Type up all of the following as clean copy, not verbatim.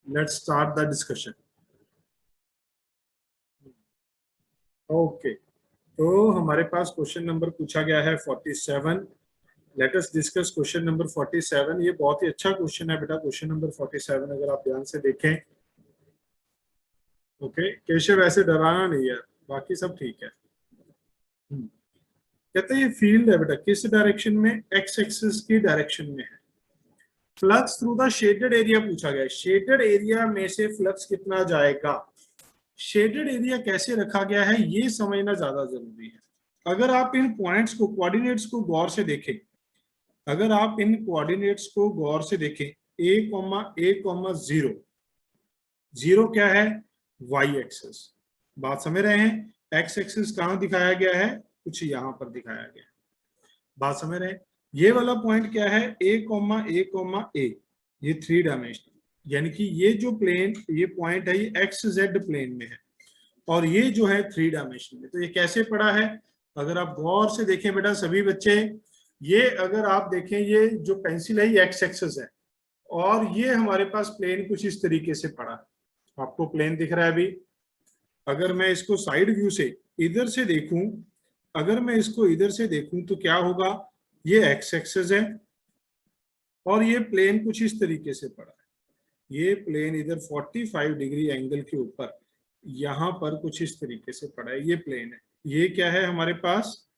Let's start the discussion. Okay, तो हमारे पास question number पूछा गया है 47। Let us discuss question number 47। ये बहुत ही अच्छा क्वेश्चन है बेटा, क्वेश्चन नंबर 47 अगर आप ध्यान से देखें। ओके केशव, ऐसे डराना नहीं है, बाकी सब ठीक है। कहते हैं ये फील्ड है बेटा, किस डायरेक्शन में? एक्स एक्सिस की डायरेक्शन में है। Flux through the shaded area पूछा गया है, शेडेड एरिया में से फ्लक्स कितना जाएगा। शेडेड एरिया कैसे रखा गया है ये समझना ज्यादा जरूरी है। अगर आप इन पॉइंट्स को, कोऑर्डिनेट्स को गौर से देखें, अगर आप इन कोऑर्डिनेट्स को गौर से देखें, a,a,0, जीरो क्या है? Y axis. बात समझ रहे हैं? एक्स एक्सिस कहां दिखाया गया है? कुछ यहां पर दिखाया गया है। बात समझ रहे हैं? ये वाला पॉइंट क्या है? a,a,a, ये 3 डायमेंशनल, यानी कि ये जो प्लेन, ये पॉइंट है, ये एक्स जेड प्लेन में है, और ये जो है 3 डायमेंशन में। तो ये कैसे पड़ा है? अगर आप गौर से देखें बेटा सभी बच्चे, ये अगर आप देखें, ये जो पेंसिल है ये एक्स एक्सिस है, और ये हमारे पास प्लेन कुछ इस तरीके से पड़ा है। आपको प्लेन दिख रहा है अभी? अगर मैं इसको साइड व्यू से इधर से देखूं, अगर मैं इसको इधर से देखूं तो क्या होगा? ये एक्स एक्सिस है और ये प्लेन कुछ इस तरीके से पड़ा है। ये प्लेन इधर 45 डिग्री एंगल के ऊपर यहां पर कुछ इस तरीके से पड़ा है, ये प्लेन है। ये क्या है हमारे पास?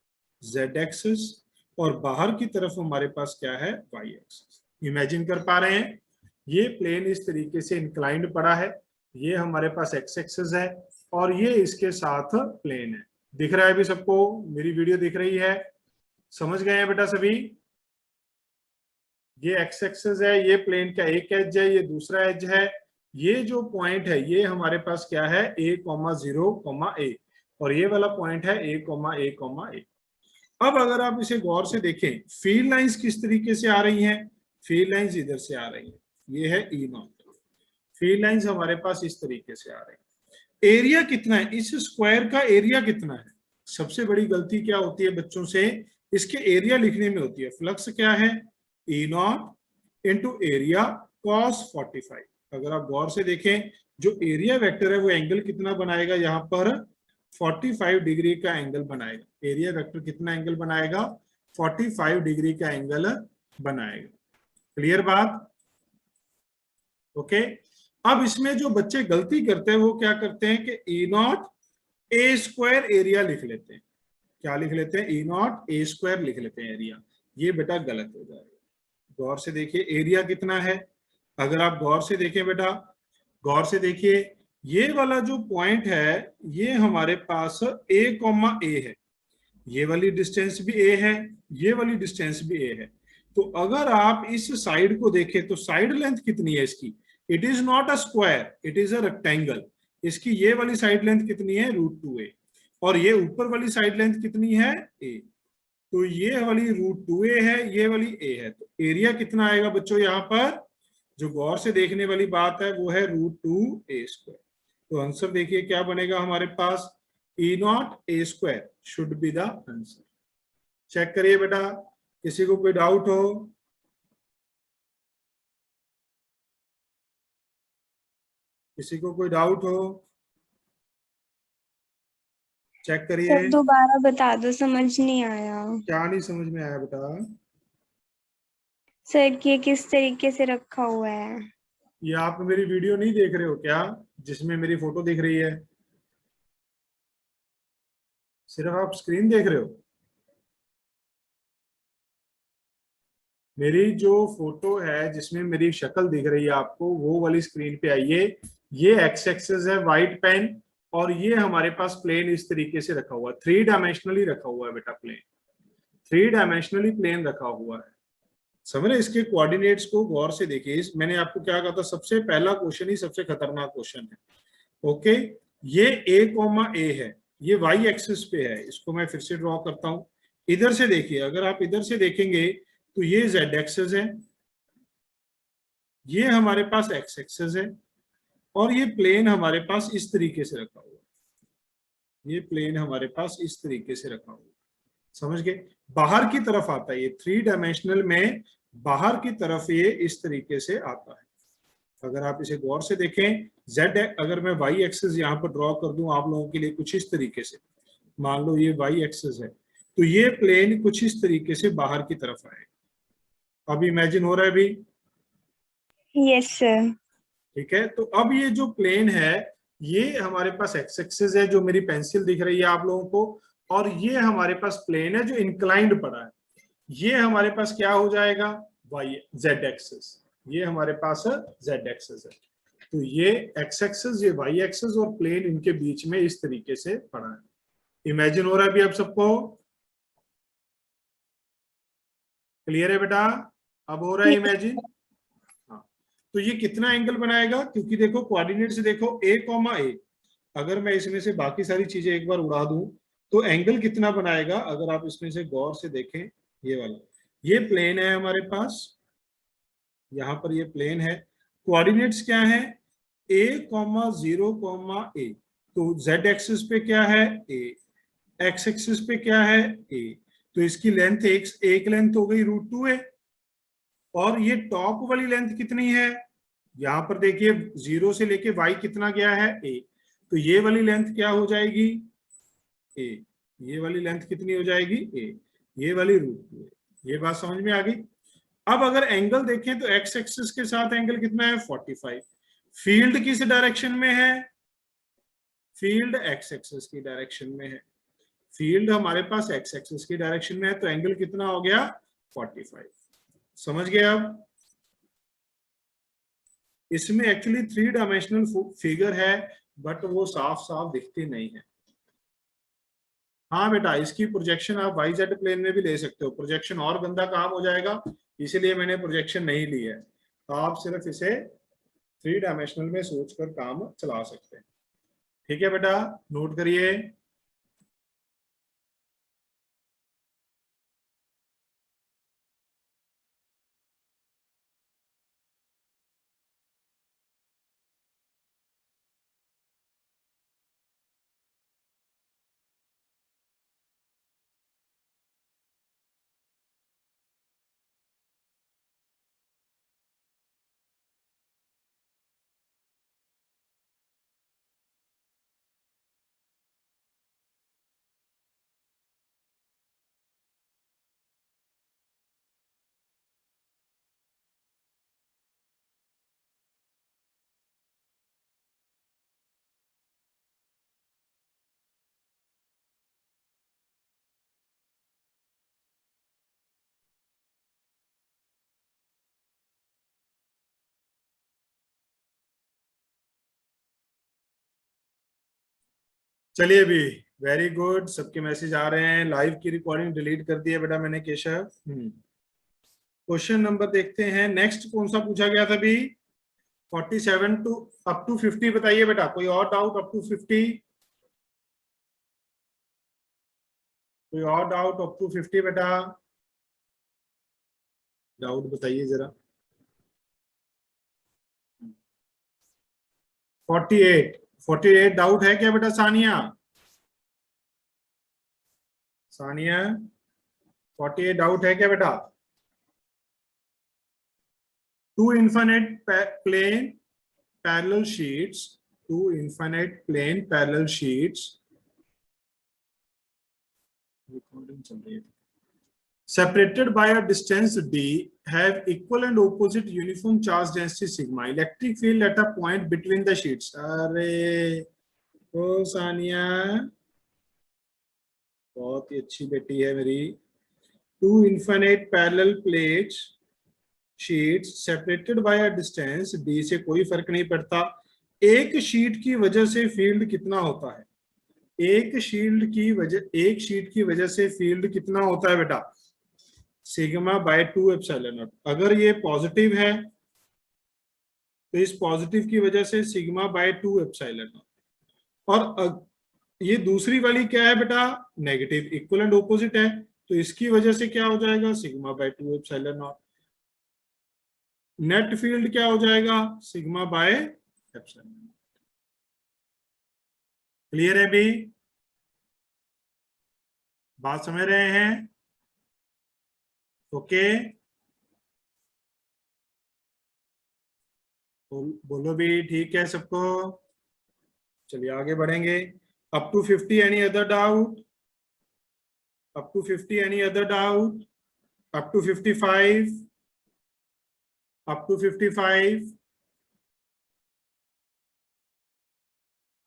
जेड एक्सिस, और बाहर की तरफ हमारे पास क्या है? Y axis. इमेजिन कर पा रहे हैं? ये प्लेन इस तरीके से इंक्लाइंड पड़ा है, ये हमारे पास एक्स एक्सिस है, और ये इसके साथ प्लेन है। दिख रहा है अभी सबको? मेरी वीडियो दिख रही है? समझ गए हैं बेटा सभी? ये एक्स एक्सिस है, ये प्लेन का एक एज है, ये दूसरा एज है। ये जो पॉइंट है ये हमारे पास क्या है? a,0,a, और ये वाला पॉइंट है a,a,a। अब अगर आप इसे गौर से देखें, फील्ड लाइंस किस तरीके से आ रही हैं? फील्ड लाइंस इधर से आ रही हैं, ये है E0। फील्ड लाइंस हमारे पास इस तरीके से आ रही है। एरिया कितना है? इस स्क्वायर का एरिया कितना है? सबसे बड़ी गलती क्या होती है बच्चों से? इसके एरिया लिखने में होती है। फ्लक्स क्या है? E0 into area cos 45। अगर आप गौर से देखें, जो एरिया वेक्टर है वो एंगल कितना बनाएगा? यहाँ पर 45 डिग्री का एंगल बनाएगा। एरिया वेक्टर कितना एंगल बनाएगा? 45 डिग्री का एंगल बनाएगा। क्लियर बात? ओके। अब इसमें जो बच्चे गलती करते हैं वो क्या करते हैं कि E0 a² एरिया लिख लेते हैं। क्या लिख लेते हैं? E0 a² लिख लेते हैं एरिया। ये बेटा गलत हो जाएगा। गौर से देखिए एरिया कितना है। अगर आप गौर से देखें बेटा, गौर से देखिए, ये वाला जो पॉइंट है ये हमारे पास a,a है, ये वाली डिस्टेंस भी a है, ये वाली डिस्टेंस भी a है। तो अगर आप इस साइड को देखें तो साइड लेंथ कितनी है इसकी? It is not a square, it is a rectangle. इसकी ये वाली साइड लेंथ कितनी है? √2a, और ये ऊपर वाली साइड लेंथ कितनी है? a। तो ये वाली √2a है, ये वाली a है। तो एरिया कितना आएगा बच्चों? यहाँ पर जो गौर से देखने वाली बात है वो है √2a²। तो आंसर देखिए क्या बनेगा हमारे पास? E0 a² should be the answer. Check करिए बेटा, किसी को कोई डाउट हो? किसी को कोई डाउट हो? चेक करिए। सर दोबारा बता दो, समझ नहीं आया। क्या नहीं समझ में आया बेटा? सर ये किस तरीके से रखा हुआ है? ये आप मेरी वीडियो नहीं देख रहे हो क्या, जिसमें मेरी फोटो दिख रही है? सिर्फ आप स्क्रीन देख रहे हो? मेरी जो फोटो है जिसमें मेरी शक्ल दिख रही है आपको, वो वाली स्क्रीन पे आइए। ये एक्स एक्सिस है, व्हाइट पेन, और ये हमारे पास प्लेन इस तरीके से रखा हुआ है। 3 डायमेंशनली रखा हुआ है बेटा प्लेन, 3 डायमेंशनली प्लेन रखा हुआ है। समझ रहे? इसके कोऑर्डिनेट्स को गौर से देखिए। मैंने आपको क्या कहा था, सबसे पहला क्वेश्चन ही सबसे खतरनाक क्वेश्चन है। ओके, ये a,a है, ये y एक्सिस पे है। इसको मैं फिर से ड्रॉ करता हूं। इधर से देखिए, अगर आप इधर से देखेंगे तो ये z एक्सिस है, ये हमारे पास x एक्सिस है, और ये प्लेन हमारे पास इस तरीके से रखा हुआ है। ये प्लेन हमारे पास इस तरीके से रखा हुआ है। समझ गए? बाहर की तरफ आता है ये 3 डायमेंशनल में, बाहर की तरफ ये इस तरीके से आता है। अगर आप इसे गौर से देखें, z अगर मैं y एक्सिस यहाँ पर ड्रॉ कर दूं आप लोगों के लिए कुछ इस तरीके से, मान लो ये y एक्सिस है, तो ये प्लेन कुछ इस तरीके से बाहर की तरफ आएगा। अब इमेजिन हो रहा है भी? Yes sir. ठीक है, तो अब ये जो प्लेन है, ये हमारे पास एक्स एक्सिस है जो मेरी पेंसिल दिख रही है आप लोगों को, और ये हमारे पास प्लेन है जो इंक्लाइंड पड़ा है। ये हमारे पास क्या हो जाएगा? Y Z axis. ये हमारे पास जेड एक्सिस है। तो ये एक्स एक्सिस, ये वाई एक्सिस, और प्लेन इनके बीच में इस तरीके से पड़ा है। इमेजिन हो रहा है अभी आप सबको? क्लियर है बेटा? अब हो रहा है इमेजिन? हाँ। तो ये कितना एंगल बनाएगा? क्योंकि देखो कोऑर्डिनेट से देखो a कॉमा ए, अगर मैं इसमें से बाकी सारी चीजें एक बार उड़ा दूं तो एंगल कितना बनाएगा? अगर आप इसमें से गौर से देखें, ये वाला, ये प्लेन है हमारे पास, यहाँ पर ये प्लेन है। कोऑर्डिनेट्स क्या है? a कॉमा 0 कॉमा ए। तो z एक्सिस पे क्या है? a। x एक्सिस पे क्या है? a। तो इसकी लेंथ एक लेंथ हो गई √2a। और ये टॉप वाली लेंथ कितनी है? यहां पर देखिए 0 से लेके y कितना गया है? a। तो ये वाली लेंथ क्या हो जाएगी? a। ये वाली लेंथ कितनी हो जाएगी? a। ये वाली √2a। ये बात समझ में आ गई? अब अगर एंगल देखें तो एक्स एक्सिस के साथ एंगल कितना है? 45। फील्ड किस डायरेक्शन में है? फील्ड एक्स एक्सिस की डायरेक्शन में है। फील्ड हमारे पास एक्स एक्सिस की डायरेक्शन में है, तो एंगल कितना हो गया? 45। समझ गए? अब इसमें एक्चुअली 3 डायमेंशनल फिगर है, बट वो साफ साफ दिखती नहीं है। हाँ बेटा, इसकी प्रोजेक्शन आप वाई जेड प्लेन में भी ले सकते हो, प्रोजेक्शन और गंदा काम हो जाएगा, इसीलिए मैंने प्रोजेक्शन नहीं ली है। तो आप सिर्फ इसे 3 डायमेंशनल में सोचकर काम चला सकते हैं। ठीक है बेटा, नोट करिए। चलिए भी, वेरी गुड, सबके मैसेज आ रहे हैं। लाइव की रिकॉर्डिंग डिलीट कर दी है बेटा मैंने, केशव। क्वेश्चन नंबर देखते हैं, नेक्स्ट कौन सा पूछा गया था अभी? 47 टू अप टू 50 बताइए बेटा, कोई और डाउट? Up to 50? कोई और डाउट अप टू 50 बेटा? डाउट बताइए जरा। 48 डाउट है क्या बेटा? सानिया, सानिया 48 डाउट है क्या बेटा? Two infinite plane parallel sheets, two infinite plane parallel sheets, recording चल रही है, separated by a distance d have equal and opposite uniform charge density sigma, electric field at a point between the sheets। अरे ओ सानिया, बहुत ही अच्छी बेटी है मेरी। Two infinite parallel plates sheets separated by a distance d, से कोई फर्क नहीं पड़ता। एक शीट की वजह से फील्ड कितना होता है? एक शीट की वजह से फील्ड कितना होता है बेटा? Sigma bye 2 epsilon naught. अगर ये पॉजिटिव है तो इस पॉजिटिव की वजह से सिग्मा बाय 2 एप्सिलॉन नॉट। और ये दूसरी वाली क्या है बेटा? नेगेटिव, इक्वल एंड ऑपोजिट है, तो इसकी वजह से क्या हो जाएगा? Sigma bye 2 epsilon not. Net field क्या हो जाएगा? Sigma by epsilon not. Clear है भी? बात समझ रहे हैं? ओके। बोलो भी ठीक है सबको। चलिए आगे बढ़ेंगे। Up to 50 any other doubt? Up to 50 any other doubt? Up to 55? Up to 55?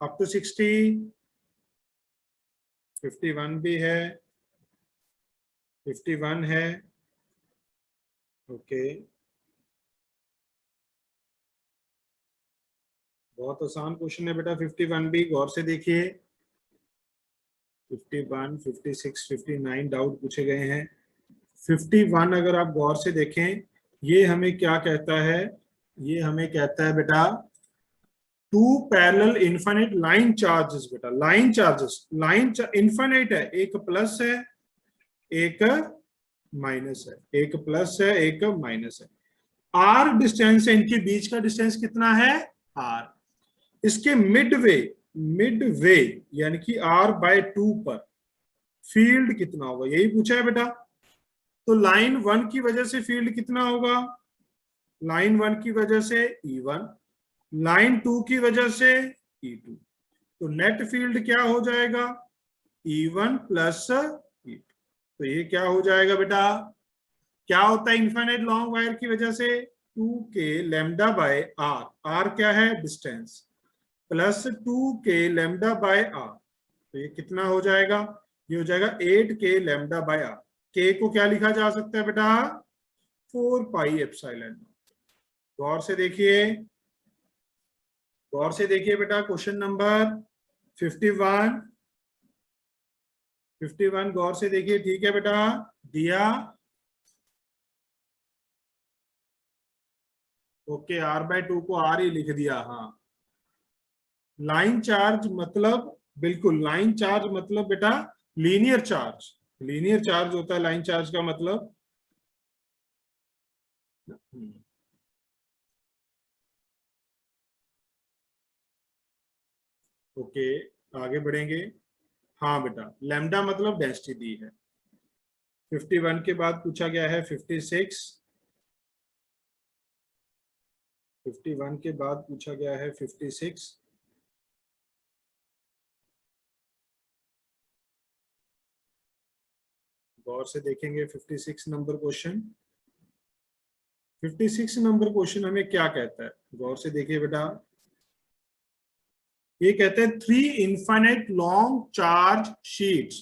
Up to 60? 51 भी है, 51 है। ओके, बहुत आसान क्वेश्चन है बेटा 51 भी, गौर से देखिए। 51, 56, 59 डाउट पूछे गए हैं। 51 अगर आप गौर से देखें, ये हमें क्या कहता है? ये हमें कहता है बेटा two parallel infinite line charges. बेटा लाइन चार्जेस, लाइन इनफाइनाइट है, एक प्लस है एक माइनस है, एक प्लस है एक माइनस है। आर डिस्टेंस है, इनके बीच का डिस्टेंस कितना है? आर। इसके मिड वे यानी कि r/2 पर फील्ड कितना होगा, यही पूछा है बेटा। तो लाइन 1 की वजह से फील्ड कितना होगा? लाइन 1 की वजह से E1, लाइन 2 की वजह से E2। तो नेट फील्ड क्या हो जाएगा? E1 plus E2। तो ये क्या हो जाएगा बेटा? क्या होता है इनफाइनाइट लॉन्ग वायर की वजह से? 2k lambda by are. R क्या है? Distance. Plus 2k lambda by R. तो ये कितना हो जाएगा? ये हो जाएगा 8k लैम्डा बाय आर। के को क्या लिखा जा सकता है बेटा? 4 पाई एप्सिलॉन। गौर से देखिए, गौर से देखिए बेटा क्वेश्चन नंबर 51। 51 गौर से देखिए, ठीक है बेटा? दिया। ओके, r/2 को r ही लिख दिया। हाँ, लाइन चार्ज मतलब, बिल्कुल लाइन चार्ज मतलब बेटा लीनियर चार्ज। लीनियर चार्ज होता है लाइन चार्ज का मतलब। ओके, आगे बढ़ेंगे। हाँ बेटा, लैम्डा मतलब डेंसिटी दी है। 51 के बाद पूछा गया है 56। 51 के बाद पूछा गया है 56। गौर से देखेंगे 56 नंबर क्वेश्चन। 56 नंबर क्वेश्चन हमें क्या कहता है? गौर से देखिए बेटा, ये कहते हैं 3 infinite long charge sheets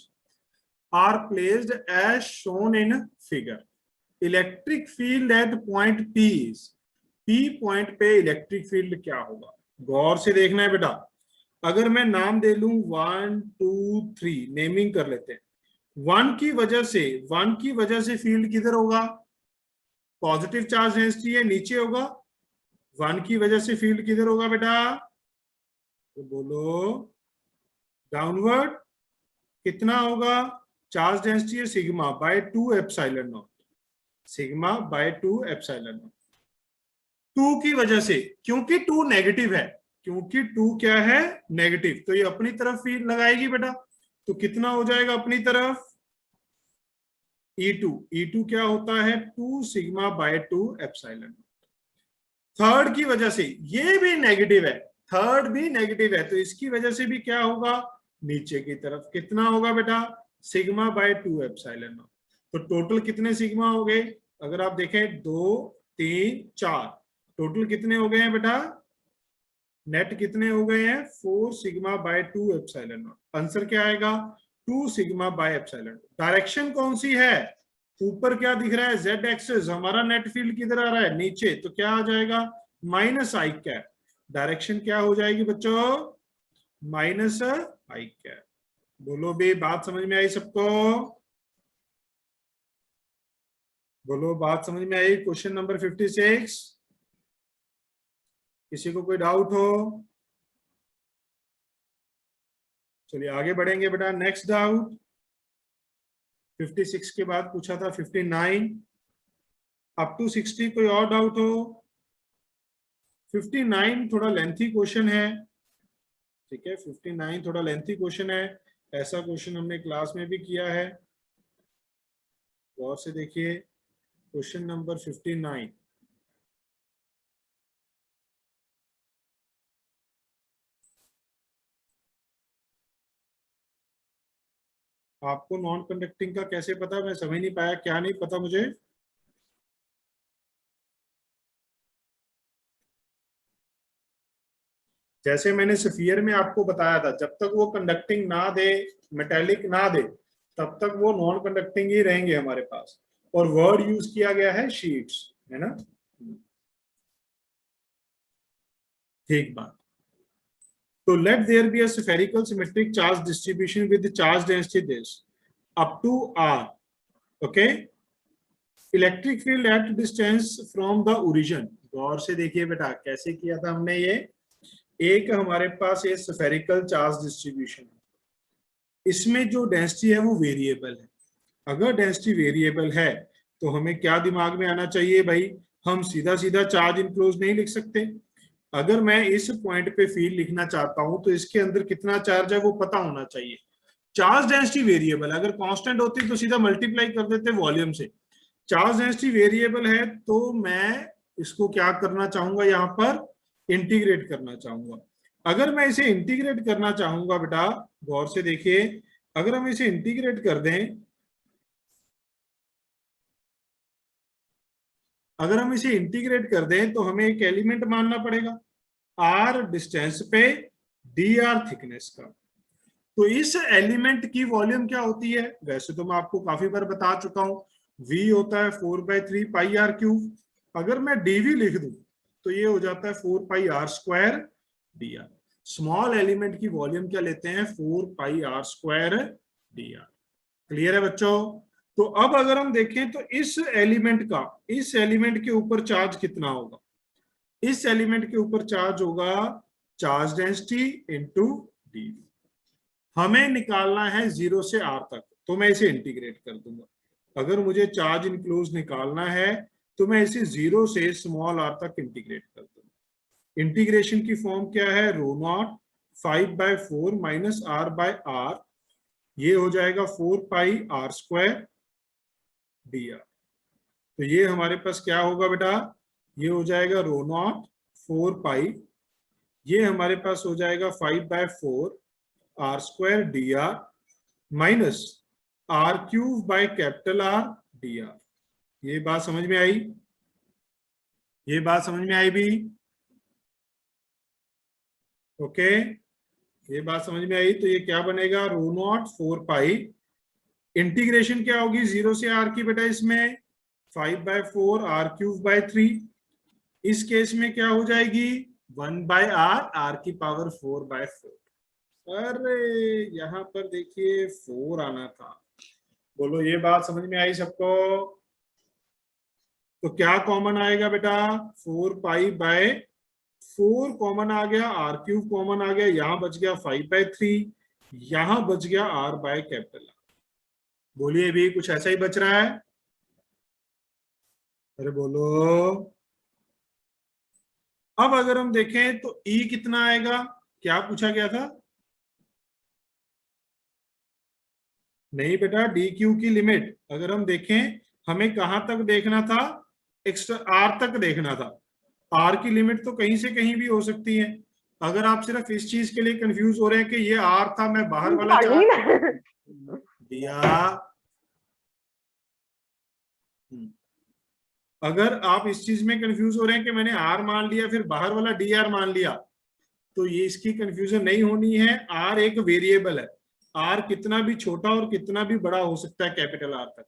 are placed as shown in figure. Electric field at point P is. P point पे इलेक्ट्रिक फील्ड क्या होगा? गौर से देखना है बेटा। अगर मैं नाम दे लूं 1 2 3, नेमिंग कर लेते हैं। 1 की वजह से, 1 की वजह से फील्ड किधर होगा? पॉजिटिव चार्ज डेंसिटी है, नीचे होगा। 1 की वजह से फील्ड किधर होगा बेटा? तो बोलो डाउनवर्ड। कितना होगा? चार्ज डेंसिटी है sigma bye 2 epsilon not. Sigma bye 2 epsilon not. 2 की वजह से, क्योंकि 2 नेगेटिव है, क्योंकि 2 क्या है? नेगेटिव, तो ये अपनी तरफ फील्ड लगाएगी बेटा। तो कितना हो जाएगा अपनी तरफ? E2। E2 क्या होता है? 2 सिग्मा बाय 2 एप्सिलॉन। थर्ड की वजह से, ये भी नेगेटिव है, थर्ड भी नेगेटिव है, तो इसकी वजह से भी क्या होगा? नीचे की तरफ कितना होगा बेटा? Sigma bye 2 epsilon. तो टोटल कितने सिग्मा हो गए? अगर आप देखें 2 3 4, टोटल कितने हो गए हैं बेटा? नेट कितने हो गए हैं? 4 सिग्मा बाय 2 एप्सिलॉन। आंसर क्या आएगा? 2 सिग्मा बाय एप्सिलॉन। डायरेक्शन कौन सी है? ऊपर क्या दिख रहा है? Z axis. हमारा नेट फील्ड किधर आ रहा है? नीचे। तो क्या आ जाएगा? माइनस आई कैप। डायरेक्शन क्या हो जाएगी बच्चों? माइनस आई कैप। बोलो भी, बात समझ में आई सबको? बोलो, बात समझ में आई? Question number 56। किसी को कोई डाउट हो? चलिए आगे बढ़ेंगे बेटा। नेक्स्ट डाउट 56 के बाद पूछा था 59। अप टू 60 कोई और डाउट हो? 59 थोड़ा लेंथी क्वेश्चन है, ठीक है? 59 थोड़ा लेंथी क्वेश्चन है। ऐसा क्वेश्चन हमने क्लास में भी किया है। गौर से देखिए क्वेश्चन नंबर 59। आपको नॉन कंडक्टिंग का कैसे पता, मैं समझ नहीं पाया, क्या नहीं पता मुझे? जैसे मैंने सफियर में आपको बताया था, जब तक वो कंडक्टिंग ना दे, मेटेलिक ना दे, तब तक वो नॉन कंडक्टिंग ही रहेंगे हमारे पास। और वर्ड यूज किया गया है शीट्स, है ना? ठीक बात। तो let there be a spherical symmetric charge distribution with charge density this up to R, okay, electric field at distance from the origin. गौर से देखिए बेटा, कैसे किया था हमने ये। एक हमारे पास ये स्फेरिकल चार्ज डिस्ट्रीब्यूशन है, इसमें जो डेंसिटी है वो वेरिएबल है। अगर डेंसिटी वेरिएबल है तो हमें क्या दिमाग में आना चाहिए भाई, हम सीधा सीधा चार्ज इनक्लोज नहीं लिख सकते। अगर मैं इस पॉइंट पे फील्ड लिखना चाहता हूं तो इसके अंदर कितना चार्ज है वो पता होना चाहिए। चार्ज डेंसिटी वेरिएबल, अगर कांस्टेंट होती तो सीधा मल्टीप्लाई कर देते वॉल्यूम से। चार्ज डेंसिटी वेरिएबल है तो मैं इसको क्या करना चाहूंगा, यहां पर इंटीग्रेट करना चाहूंगा। अगर मैं इसे इंटीग्रेट करना चाहूंगा बेटा, गौर से देखिए, अगर हम इसे इंटीग्रेट कर दें, अगर हम इसे इंटीग्रेट कर दें तो हमें एक एलिमेंट मानना पड़ेगा आर डिस्टेंस पे डी आर थिकनेस का। तो इस एलिमेंट की वॉल्यूम क्या होती है, वैसे तो मैं आपको काफी बार बता चुका हूं, v होता है 4/3 पाई आर क्यूब। अगर मैं dv लिख दूं तो ये हो जाता है 4 pi R square D R. Small element की वॉल्यूम क्या लेते हैं, 4 pi R square D R. Clear है बच्चों? तो अब अगर हम देखें तो इस एलिमेंट के ऊपर चार्ज कितना होगा, इस एलिमेंट के ऊपर चार्ज होगा चार्ज डेंसिटी इंटू डी। हमें निकालना है 0 से r तक, तो मैं इसे इंटीग्रेट कर दूंगा। अगर मुझे चार्ज इनक्लोज निकालना है तो मैं इसे 0 से स्मॉल r तक इंटीग्रेट कर दूंगा। इंटीग्रेशन की फॉर्म क्या है, rho naught 5/4 minus r by r, ये हो जाएगा 4 pi r square D R. तो ये हमारे पास क्या होगा बेटा, ये हो जाएगा रो नॉट 4 पाई, ये हमारे पास हो जाएगा 5/4 r square D are minus r cube by capital R D R. ये बात समझ में आई? ये बात समझ में आई भी? ओके, ये बात समझ में आई। तो ये क्या बनेगा, रो नॉट 4 पाई, इंटीग्रेशन क्या होगी 0 से r की बेटा, इसमें 5/4 r क्यूब बाय 3। इस केस में क्या हो जाएगी 1/r, r की पावर 4/4। अरे यहां पर देखिए 4 आना था। बोलो ये बात समझ में आई सबको? तो क्या कॉमन आएगा बेटा, 4 पाई/4 कॉमन आ गया, r क्यूब कॉमन आ गया, यहां बच गया 5/3, यहां बच गया r बाय कैपिटल। बोलिए भी कुछ ऐसा ही बच रहा है? अरे बोलो। अब अगर हम देखें तो E कितना आएगा, क्या पूछा गया था? नहीं बेटा, डी क्यू की लिमिट अगर हम देखें, हमें कहां तक देखना था, एक्स्ट्रा आर तक देखना था। आर की लिमिट तो कहीं से कहीं भी हो सकती है। अगर आप सिर्फ इस चीज के लिए कंफ्यूज हो रहे हैं कि ये आर था, मैं बाहर वाला चार्ज दिया, अगर आप इस चीज में कंफ्यूज हो रहे हैं कि मैंने आर मान लिया फिर बाहर वाला डी आर मान लिया, तो ये इसकी कंफ्यूजन नहीं होनी है। आर एक वेरिएबल है, आर कितना भी छोटा और कितना भी बड़ा हो सकता है कैपिटल आर तक।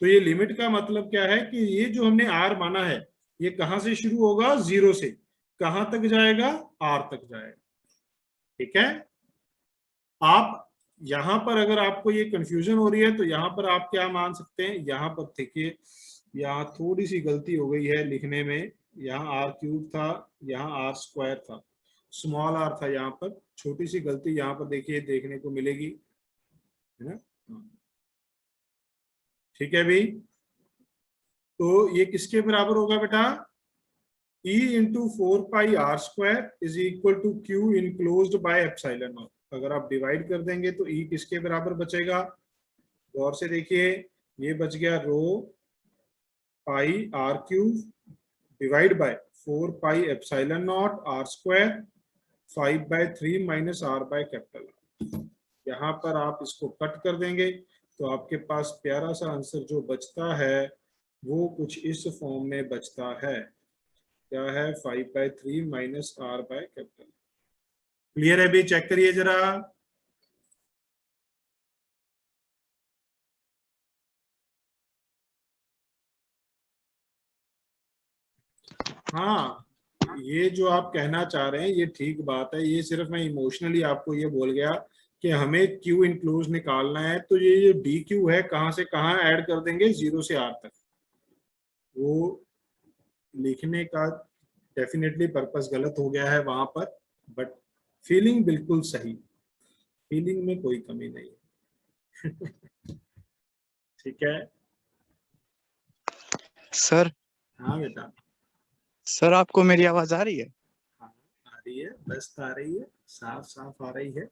तो ये लिमिट का मतलब क्या है कि ये जो हमने आर माना है, ये कहां से शुरू होगा, 0 से कहां तक जाएगा, आर तक जाएगा। ठीक है? आप यहां पर अगर आपको ये कंफ्यूजन हो रही है तो यहां पर आप क्या मान सकते हैं, यहां पर देखिए, यहाँ थोड़ी सी गलती हो गई है लिखने में, यहाँ आर क्यूब था, यहाँ आर स्क्वायर था, स्मॉल आर था, यहाँ पर छोटी सी गलती यहाँ पर देखिए देखने को मिलेगी, है ना? ठीक है भाई, तो ये किसके बराबर होगा बेटा, E into 4 pi R square is equal to Q enclosed by epsilon naught. अगर आप डिवाइड कर देंगे तो E किसके बराबर बचेगा, गौर से देखिए, ये बच गया rho pi R cube divide by 4 pi epsilon naught R square 5/3 minus r by capital. यहाँ पर आप इसको कट कर देंगे तो आपके पास प्यारा सा आंसर जो बचता है वो कुछ इस फॉर्म में बचता है। क्या है? 5/3 minus R by capital. Clear है? भी चेक करिए जरा। हाँ, ये जो आप कहना चाह रहे हैं ये ठीक बात है। ये सिर्फ मैं इमोशनली आपको ये बोल गया कि हमें क्यू इंक्लूज निकालना है, तो ये जो डी क्यू है कहाँ से कहाँ ऐड कर देंगे, 0 से आर तक। वो लिखने का डेफिनेटली पर्पस गलत हो गया है वहां पर, बट फीलिंग बिल्कुल सही, फीलिंग में कोई कमी नहीं है। ठीक है। सर। हाँ बेटा। सर आपको मेरी आवाज आ रही है? हाँ आ रही है, बस आ रही है, साफ साफ आ रही है।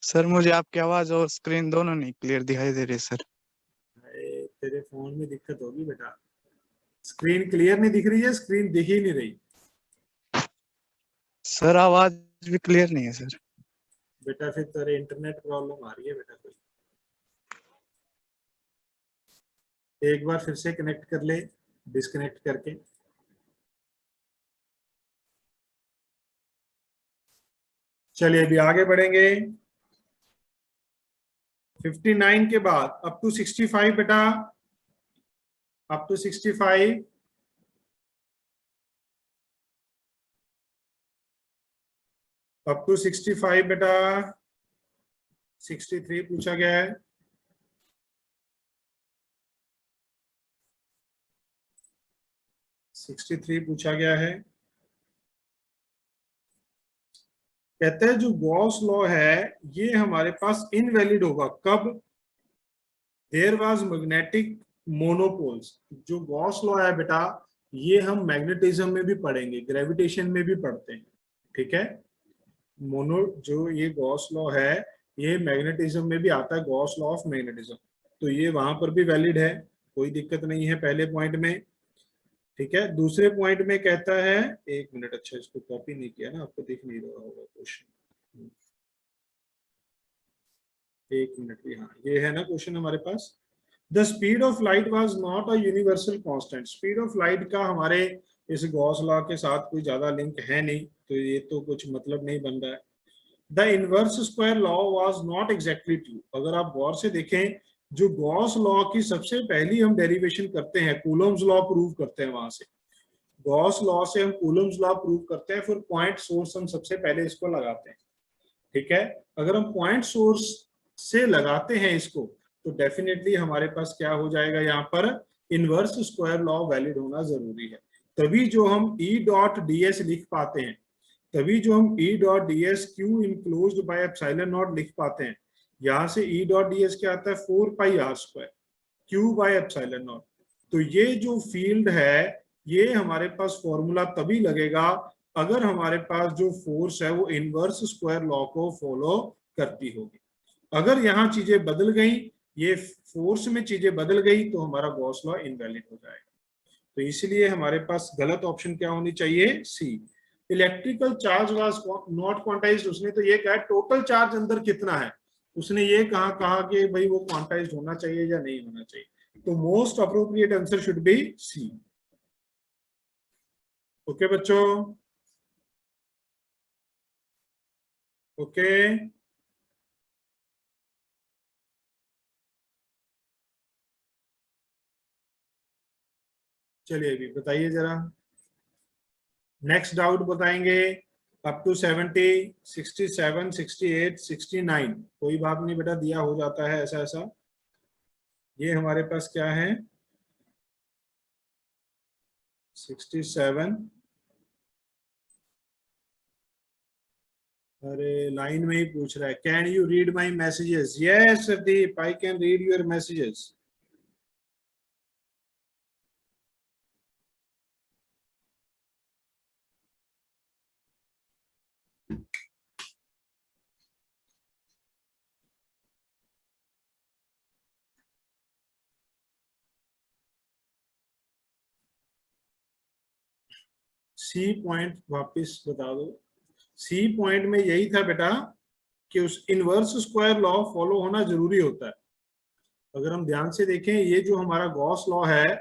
सर मुझे आपकी आवाज और स्क्रीन दोनों नहीं क्लियर दिखाई दे रही सर। अरे तेरे फोन में दिक्कत होगी बेटा, स्क्रीन क्लियर नहीं दिख रही है, स्क्रीन दिख ही नहीं रही। सर आवाज भी क्लियर नहीं है सर। बेटा फिर तेरे इंटरनेट प्रॉब्लम आ रही है बेटा कोई। एक बार फिर से कनेक्ट कर ले, डिस्कनेक्ट करके। चलिए अभी आगे बढ़ेंगे। 59 के बाद अप टू 65 बेटा, अप टू 65। अप टू 65 बेटा। 63 पूछा गया है। सिक्सटी थ्री पूछा गया है। कहते हैं जो गॉस लॉ है ये हमारे पास इनवैलिड होगा कब? There was magnetic monopoles. जो गॉस लॉ है बेटा ये हम मैग्नेटिज्म में भी पढ़ेंगे, ग्रेविटेशन में भी पढ़ते हैं। ठीक है। मोनो जो ये गॉस लॉ है ये मैग्नेटिज्म में भी आता है, गॉस लॉ ऑफ मैग्नेटिज्म। तो ये वहां पर भी वैलिड है, कोई दिक्कत नहीं है पहले पॉइंट में। ठीक है। दूसरे पॉइंट में कहता है, एक मिनट, अच्छा इसको कॉपी नहीं किया ना, आपको दिख नहीं रहा होगा क्वेश्चन। एक मिनट भी, हाँ ये है ना क्वेश्चन हमारे पास। The speed of light was not a universal constant. Speed of light का हमारे इस गॉस लॉ के साथ कोई ज्यादा लिंक है नहीं, तो ये तो कुछ मतलब नहीं बन रहा है। The inverse square law was not exactly true. अगर आप गौर से देखें, जो गॉस लॉ की सबसे पहली हम डेरिवेशन करते हैं, कूलम्स लॉ प्रूव करते हैं, वहां से गॉस लॉ से हम कूलम्स लॉ प्रूव करते हैं, फिर पॉइंट सोर्स हम सबसे पहले इसको लगाते हैं। ठीक है। अगर हम पॉइंट सोर्स से लगाते हैं इसको तो डेफिनेटली हमारे पास क्या हो जाएगा, यहाँ पर इनवर्स स्क्वायर लॉ वैलिड होना जरूरी है। तभी जो हम ई डॉट डी एस लिख पाते हैं, तभी जो हम E dot D S Q enclosed by epsilon not लिख पाते हैं। यहां से ई डॉट डी एस क्या आता है? 4πr² Q by epsilon naught. तो ये जो फील्ड है ये हमारे पास फॉर्मूला तभी लगेगा अगर हमारे पास जो फोर्स है वो इनवर्स स्क्वायर लॉ को फॉलो करती होगी। अगर यहाँ चीजें बदल गई, ये फोर्स में चीजें बदल गई, तो हमारा गॉस लॉ इनवैलिड हो जाएगा। तो इसलिए हमारे पास गलत ऑप्शन क्या होनी चाहिए? C. Electrical charge was not quantized. उसने तो ये कहा टोटल चार्ज अंदर कितना है, उसने ये कहा कि भाई वो क्वांटाइज्ड होना चाहिए या नहीं होना चाहिए। तो most appropriate answer should be C. Okay बच्चों, ओके। चलिए अभी बताइए जरा, नेक्स्ट डाउट बताएंगे। Up to 70, 67, 68, 69। कोई बात नहीं बेटा, दिया हो जाता है ऐसा ऐसा। ये हमारे पास क्या है? 67। अरे लाइन में ही पूछ रहा है, can you read my messages? Yes Deep, I can read your messages. C point वापस बता दो। सी पॉइंट में यही था बेटा कि उस इनवर्स स्क्वायर लॉ फॉलो होना जरूरी होता है। अगर हम ध्यान से देखें, ये जो हमारा गॉस लॉ है,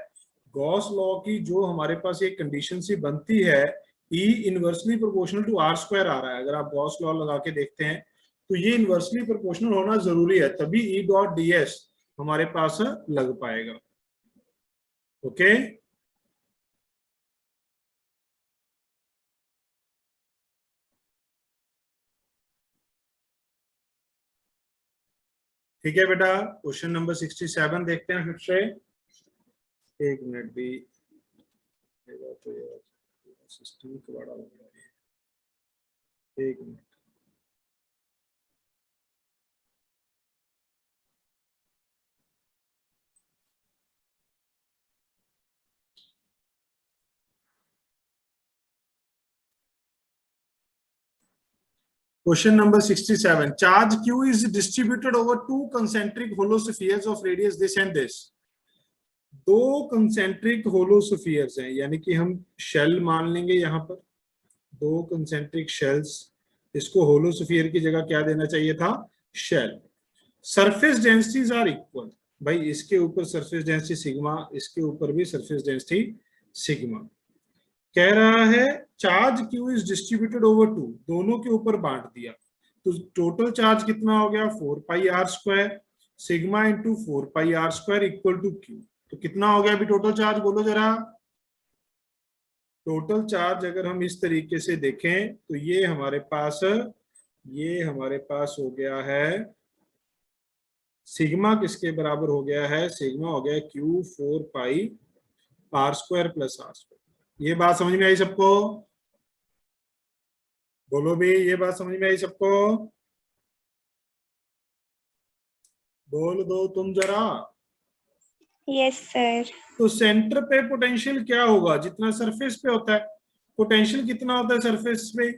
गॉस लॉ की जो हमारे पास एक कंडीशन सी बनती है, E inversely proportional to R square आ रहा है। अगर आप गॉस लॉ लगा के देखते हैं तो ये इनवर्सली प्रोपोर्शनल होना जरूरी है, तभी E डॉट डी एस हमारे पास लग पाएगा। ओके, ठीक है बेटा। क्वेश्चन नंबर 67 देखते हैं फिर से। एक मिनट भी, तो यार सिस्टम बड़ा हो गया है। एक minute. Question number 67. Charge Q is distributed over two concentric hollow spheres of radius this and this. दो concentric hollow spheres हैं, यानी कि हम शेल मान लेंगे यहाँ पर, दो concentric shells। इसको hollow sphere की जगह क्या देना चाहिए था? Shell. Surface densities are equal। भाई इसके ऊपर surface density सिग्मा, इसके ऊपर भी surface density सिग्मा। कह रहा है charge Q is distributed over two, दोनों के ऊपर बांट दिया, तो टोटल चार्ज कितना हो गया? 4 pi R square sigma into 4 pi R square equal to Q। तो कितना हो गया अभी टोटल चार्ज, बोलो जरा। टोटल चार्ज अगर हम इस तरीके से देखें तो ये हमारे पास हो गया है, सिग्मा किसके बराबर हो गया है? सिग्मा हो गया Q 4 pi R square plus R square. ये बात समझ में आई सबको? बोलो भी, ये बात समझ में आई सबको? बोल दो तुम जरा। Yes sir. तो सेंटर पे पोटेंशियल क्या होगा? जितना सरफेस पे होता है। पोटेंशियल कितना होता है सरफेस पे?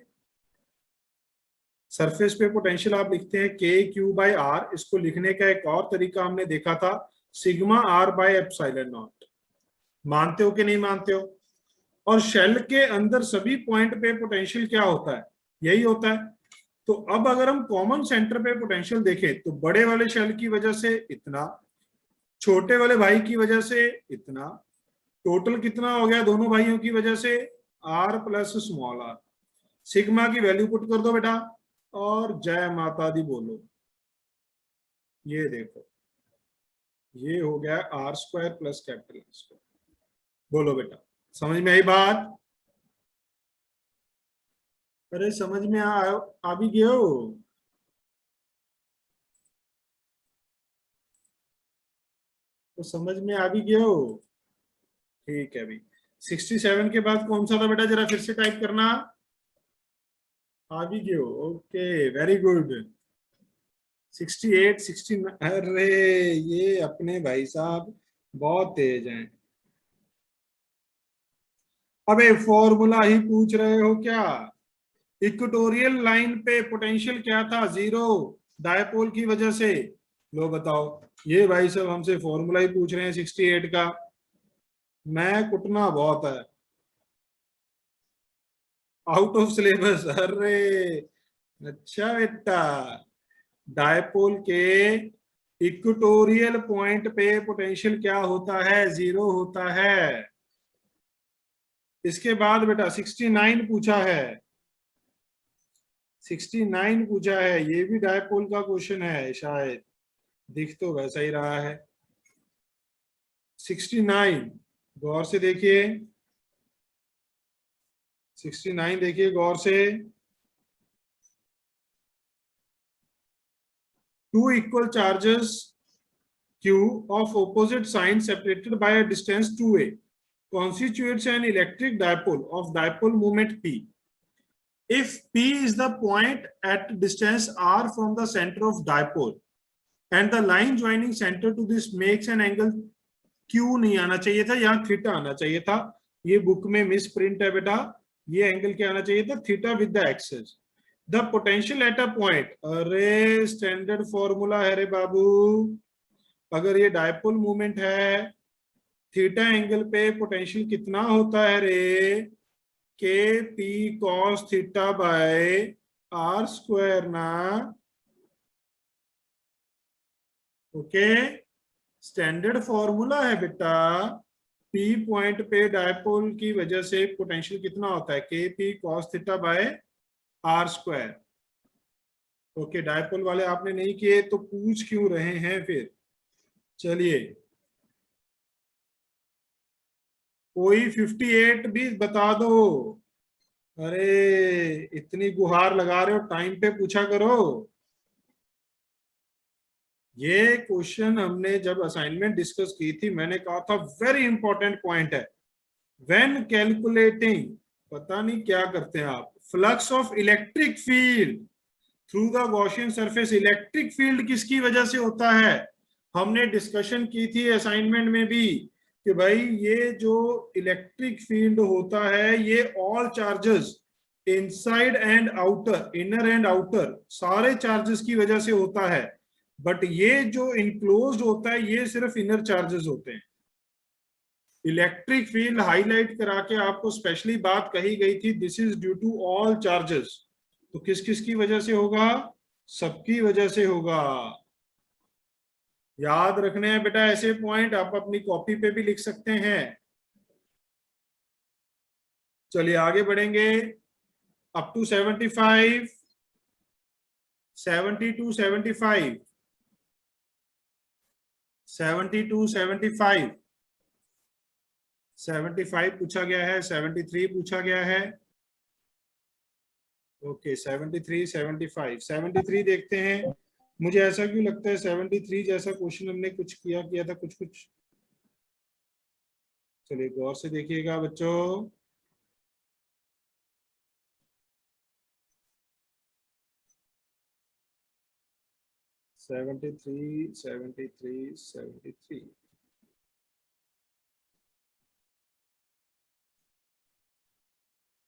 सरफेस पे पोटेंशियल आप लिखते हैं के क्यू बाई आर। इसको लिखने का एक और तरीका हमने देखा था, sigma R by epsilon naught. मानते हो कि नहीं मानते हो? और शेल के अंदर सभी पॉइंट पे पोटेंशियल क्या होता है? यही होता है। तो अब अगर हम कॉमन सेंटर पे पोटेंशियल देखें तो बड़े वाले शेल की वजह से इतना, छोटे वाले भाई की वजह से इतना, टोटल कितना हो गया दोनों भाइयों की वजह से? R plus small R. Sigma की वैल्यू पुट कर दो बेटा और जय माता दी बोलो। ये देखो, ये हो गया R square plus capital R square. बोलो बेटा, समझ में आई बात? अरे समझ में आ भी गया हो? तो समझ में आ भी गया हो? ठीक है। अभी 67 के बाद कौन सा था बेटा, जरा फिर से टाइप करना। आ भी गए हो? Okay, very good. 68, 69। अरे ये अपने भाई साहब बहुत तेज हैं। अबे फॉर्मूला ही पूछ रहे हो क्या? इक्वेटोरियल लाइन पे पोटेंशियल क्या था? 0, डायपोल की वजह से। लो बताओ, ये भाई साहब हमसे फॉर्मूला ही पूछ रहे हैं 68 का। मैं कुटना बहुत है, आउट ऑफ सिलेबस। अरे अच्छा बेटा, डायपोल के इक्वेटोरियल पॉइंट पे पोटेंशियल क्या होता है? 0 होता है। इसके बाद बेटा 69 पूछा है, 69 पूछा है। ये भी डायपोल का क्वेश्चन है शायद, दिख तो वैसा ही रहा है। 69 गौर से देखिए, 69 देखिए गौर से। Two equal charges Q of opposite sign separated by a distance 2a constitutes an electric dipole of dipole moment P. If P is the point at distance r from the center of dipole and the line joining center to this makes an angle Q, नहीं आना चाहिए था, यहाँ theta आना चाहिए था। ये book में मिस प्रिंट है बेटा, ये एंगल क्या आना चाहिए था? Theta with the axis. The potential at a point, अरे स्टैंडर्ड फॉर्मूला है रे बाबू। अगर ये डायपोल मूवमेंट है, थीटा एंगल पे पोटेंशियल कितना होता है रे? K P cos theta by R square ना। ओके, स्टैंडर्ड फॉर्मूला है बेटा, पी पॉइंट पे डायपोल की वजह से पोटेंशियल कितना होता है, K P cos theta by R square. Okay, dipole वाले आपने नहीं किए तो पूछ क्यों रहे हैं फिर। चलिए, कोई 58 भी बता दो। अरे इतनी गुहार लगा रहे हो, टाइम पे पूछा करो। ये क्वेश्चन हमने जब असाइनमेंट डिस्कस की थी, मैंने कहा था वेरी इंपॉर्टेंट पॉइंट है। व्हेन कैलकुलेटिंग, पता नहीं क्या करते हैं आप, flux of electric field through the Gaussian surface. Electric field किसकी वजह से होता है, हमने डिस्कशन की थी असाइनमेंट में भी कि भाई ये जो इलेक्ट्रिक फील्ड होता है ये all charges inside and outer, inner and outer, सारे चार्जेस की वजह से होता है। बट ये जो इनक्लोज्ड होता है ये सिर्फ इनर चार्जेस होते हैं। इलेक्ट्रिक फील्ड हाईलाइट करा के आपको स्पेशली बात कही गई थी, this is due to all charges. तो किस किस की वजह से होगा, सबकी वजह से होगा। याद रखने हैं बेटा ऐसे पॉइंट, आप अपनी कॉपी पे भी लिख सकते हैं। चलिए आगे बढ़ेंगे, अप टू 75, 72, 75, 72, 75, 75 पूछा गया है, 73 पूछा गया है। ओके 73, 75, 73 देखते हैं। मुझे ऐसा क्यों लगता है 73 जैसा क्वेश्चन हमने कुछ किया था कुछ कुछ। चलिए गौर से देखिएगा बच्चों। सेवेंटी थ्री 73, 73,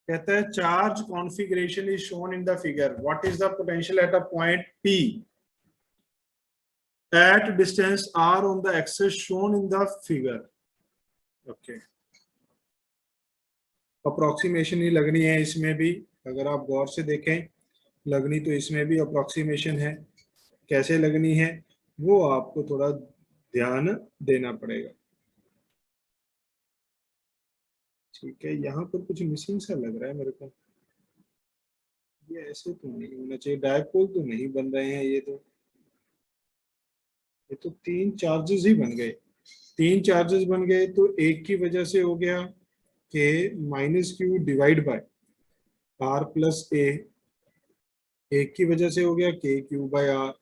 कहता है charge configuration is shown in the figure, what is the potential at a point P at distance r on the axis shown in the figure। Okay, approximation ही लगनी है इसमें भी, अगर आप गौर से देखें लगनी तो इसमें भी अप्रोक्सीमेशन है। कैसे लगनी है वो आपको थोड़ा ध्यान देना पड़ेगा। ठीक है, यहाँ पर कुछ मिसिंग सा लग रहा है मेरे को, ये ऐसे तो नहीं होना चाहिए, डायपोल तो नहीं बन रहे हैं ये तो तीन चार्जेस ही बन गए। तीन चार्जेस बन गए तो एक की वजह से हो गया K minus Q divide by R plus A, एक की वजह से हो गया के क्यू बाय आर,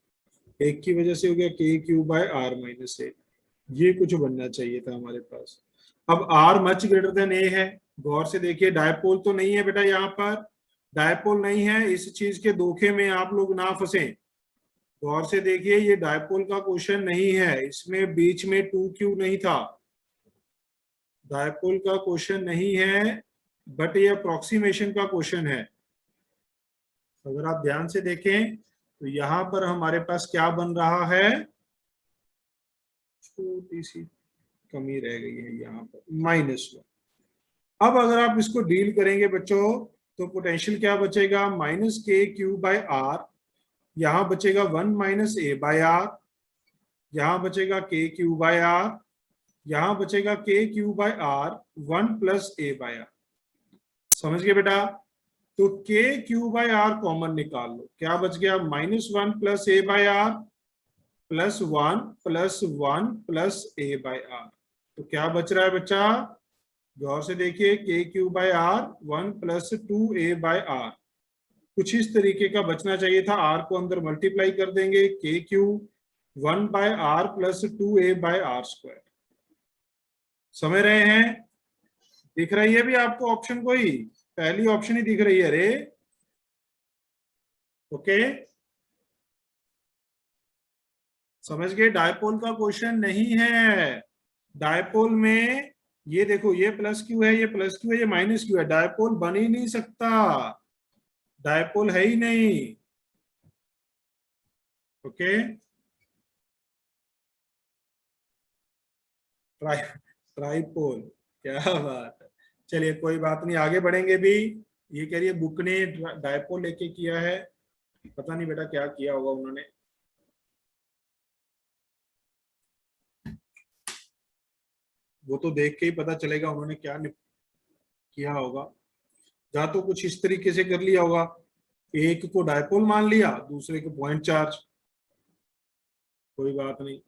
एक की वजह से हो गया के क्यू बाय आर माइनस ए। ये कुछ बनना चाहिए था हमारे पास। अब आर मच ग्रेटर देन ए है, गौर से देखिए डायपोल तो नहीं है बेटा, यहाँ पर डायपोल नहीं है। इस चीज के धोखे में आप लोग ना फंसे, गौर से देखिए ये डायपोल का क्वेश्चन नहीं है, इसमें बीच में 2q नहीं था, डायपोल का क्वेश्चन नहीं है, बट ये अप्रोक्सीमेशन का क्वेश्चन है। अगर आप ध्यान से देखें तो यहां पर हमारे पास क्या बन रहा है, छोटी सी कमी रह गई है यहाँ पर, -1। अब अगर आप इसको डील करेंगे बच्चों तो पोटेंशियल क्या बचेगा, -k/q/r, यहां बचेगा 1 - a/r, यहां बचेगा k/q/r, यहां बचेगा k/q/r 1 + a/r। समझ गए बेटा, तो k/q/r कॉमन निकाल लो, क्या बच गया, -1 + a/r +1 + 1 + a/r। तो क्या बच रहा है बच्चा, गौर से देखिए k/q/r 1 + 2a/r, कुछ इस तरीके का बचना चाहिए था। r को अंदर मल्टीप्लाई कर देंगे, k/q 1/r + 2a/r²। समझ रहे हैं, दिख रही है भी आपको ऑप्शन, कोई पहली ऑप्शन ही दिख रही है रे। ओके समझ गए, डायपोल का क्वेश्चन नहीं है। डायपोल में ये देखो, ये +q है, ये +q है, ये -q है, डायपोल बन ही नहीं सकता, डायपोल है ही नहीं। ओके ट्राइपोल, क्या बात है। चलिए कोई बात नहीं, आगे बढ़ेंगे भी। ये कह रही है बुक ने डायपोल लेके किया है, पता नहीं बेटा क्या किया होगा उन्होंने। वो तो देख के ही पता चलेगा उन्होंने क्या किया होगा। या तो कुछ इस तरीके से कर लिया होगा, एक को डायपोल मान लिया, दूसरे को पॉइंट चार्ज, कोई बात नहीं।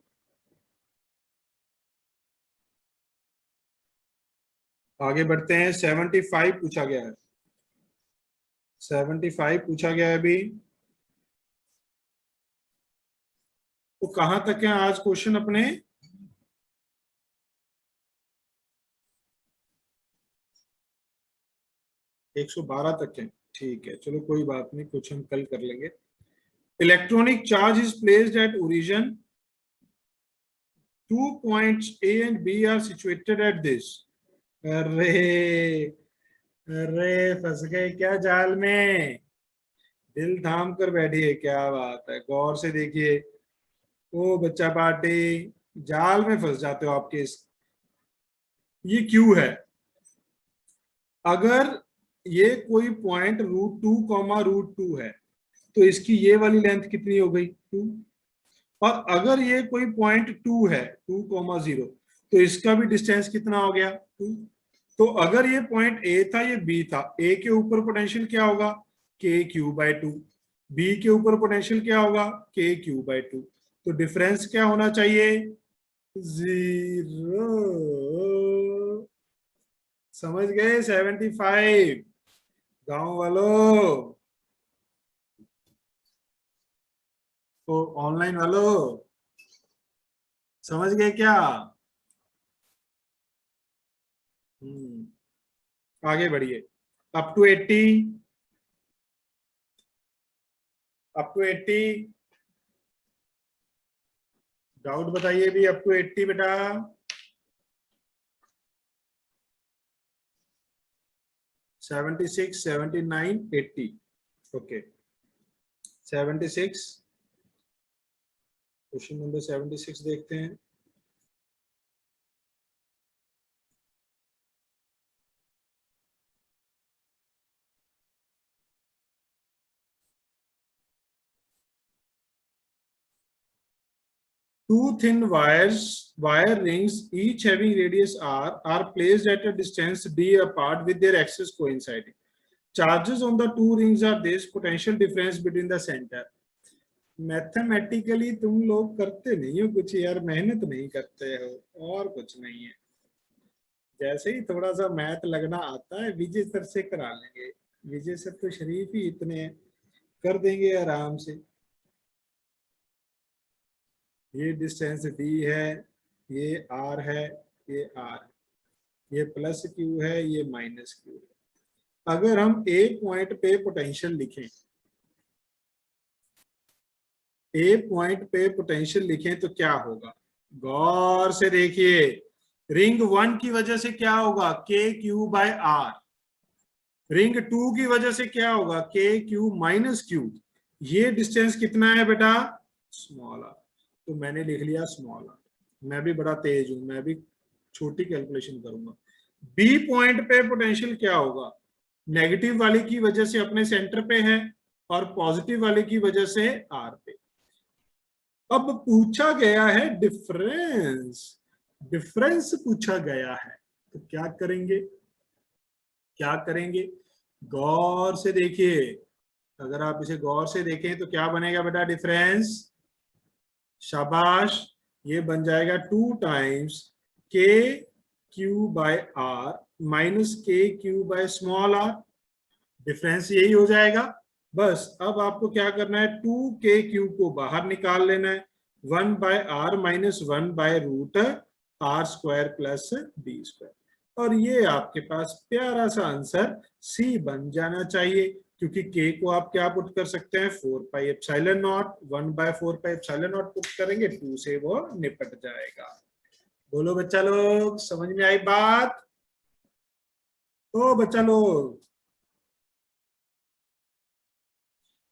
आगे बढ़ते हैं। 75 पूछा गया है, 75 पूछा गया है अभी। तो कहां तक है आज क्वेश्चन अपने? एक 112 तक है, ठीक है, चलो कोई बात नहीं, कुछ हम कल कर लेंगे। Electronic charge is placed at origin, 2 points A and B are situated at this। अरे अरे फंस गए क्या जाल में? दिल थाम कर बैठिए, क्या बात है, गौर से देखिए। ओ बच्चा पार्टी, जाल में फंस जाते हो आपके ये क्यों है? अगर ये कोई पॉइंट √2, है तो इसकी ये वाली लेंथ कितनी हो गई? 2। और अगर ये कोई पॉइंट 2 है, 2,0, तो इसका भी डिस्टेंस कितना हो गया? 2। तो अगर ये पॉइंट ए था, ये बी था, ए के ऊपर पोटेंशियल क्या होगा? KQ/2। बी के ऊपर पोटेंशियल क्या होगा? KQ/2। तो डिफरेंस क्या होना चाहिए? 0। समझ गए? 75 गांव वालों, तो ऑनलाइन वालों समझ गए क्या? आगे बढ़िए। Up to 80, up to 80 doubt बताइए भी। अप टू 80 बेटा, 76, 79, 80। ओके 76, क्वेश्चन नंबर 76 देखते हैं। Two thin wire rings, each having radius r, are placed at a distance d apart with their axes coinciding. Charges on the two rings are this, potential difference between the center. Mathematically तुम लोग करते नहीं हो कुछ यार, मेहनत नहीं करते हो, और कुछ नहीं है। जैसे ही थोड़ा सा मैथ लगना आता है, विजय सर से करा लेंगे। विजय सर तो शरीफ ही इतने कर देंगे आराम से। ये डिस्टेंस d है, ये r है, ये r, ये प्लस q है, ये माइनस q है। अगर हम a पॉइंट पे पोटेंशियल लिखें, a पॉइंट पे पोटेंशियल लिखें तो क्या होगा? गौर से देखिए, रिंग 1 की वजह से क्या होगा? KQ/r। रिंग 2 की वजह से क्या होगा? KQ-Q। ये डिस्टेंस कितना है बेटा? Small r। तो मैंने लिख लिया स्मॉल r। मैं भी बड़ा तेज हूं, मैं भी छोटी कैलकुलेशन करूंगा। बी पॉइंट पे पोटेंशियल क्या होगा? नेगेटिव वाले की वजह से अपने सेंटर पे है, और पॉजिटिव वाले की वजह से r पे। अब पूछा गया है डिफरेंस, डिफरेंस पूछा गया है, तो क्या करेंगे? क्या करेंगे? गौर से देखिए, अगर आप इसे गौर से देखें तो क्या बनेगा बेटा? डिफरेंस, शाबाश, ये बन जाएगा 2 times KQ/r minus KQ/r। Difference यही हो जाएगा। बस अब आपको क्या करना है? 2KQ को बाहर निकाल लेना है, 1/r minus 1/√r² plus d²। और ये आपके पास प्यारा सा आंसर C बन जाना चाहिए, क्योंकि K को आप क्या पुट कर सकते हैं? 4πε0, 1/4πε0 पुट करेंगे, 2 से वो निपट जाएगा। बोलो बच्चा लोग, समझ में आई बात? तो बच्चा लोग,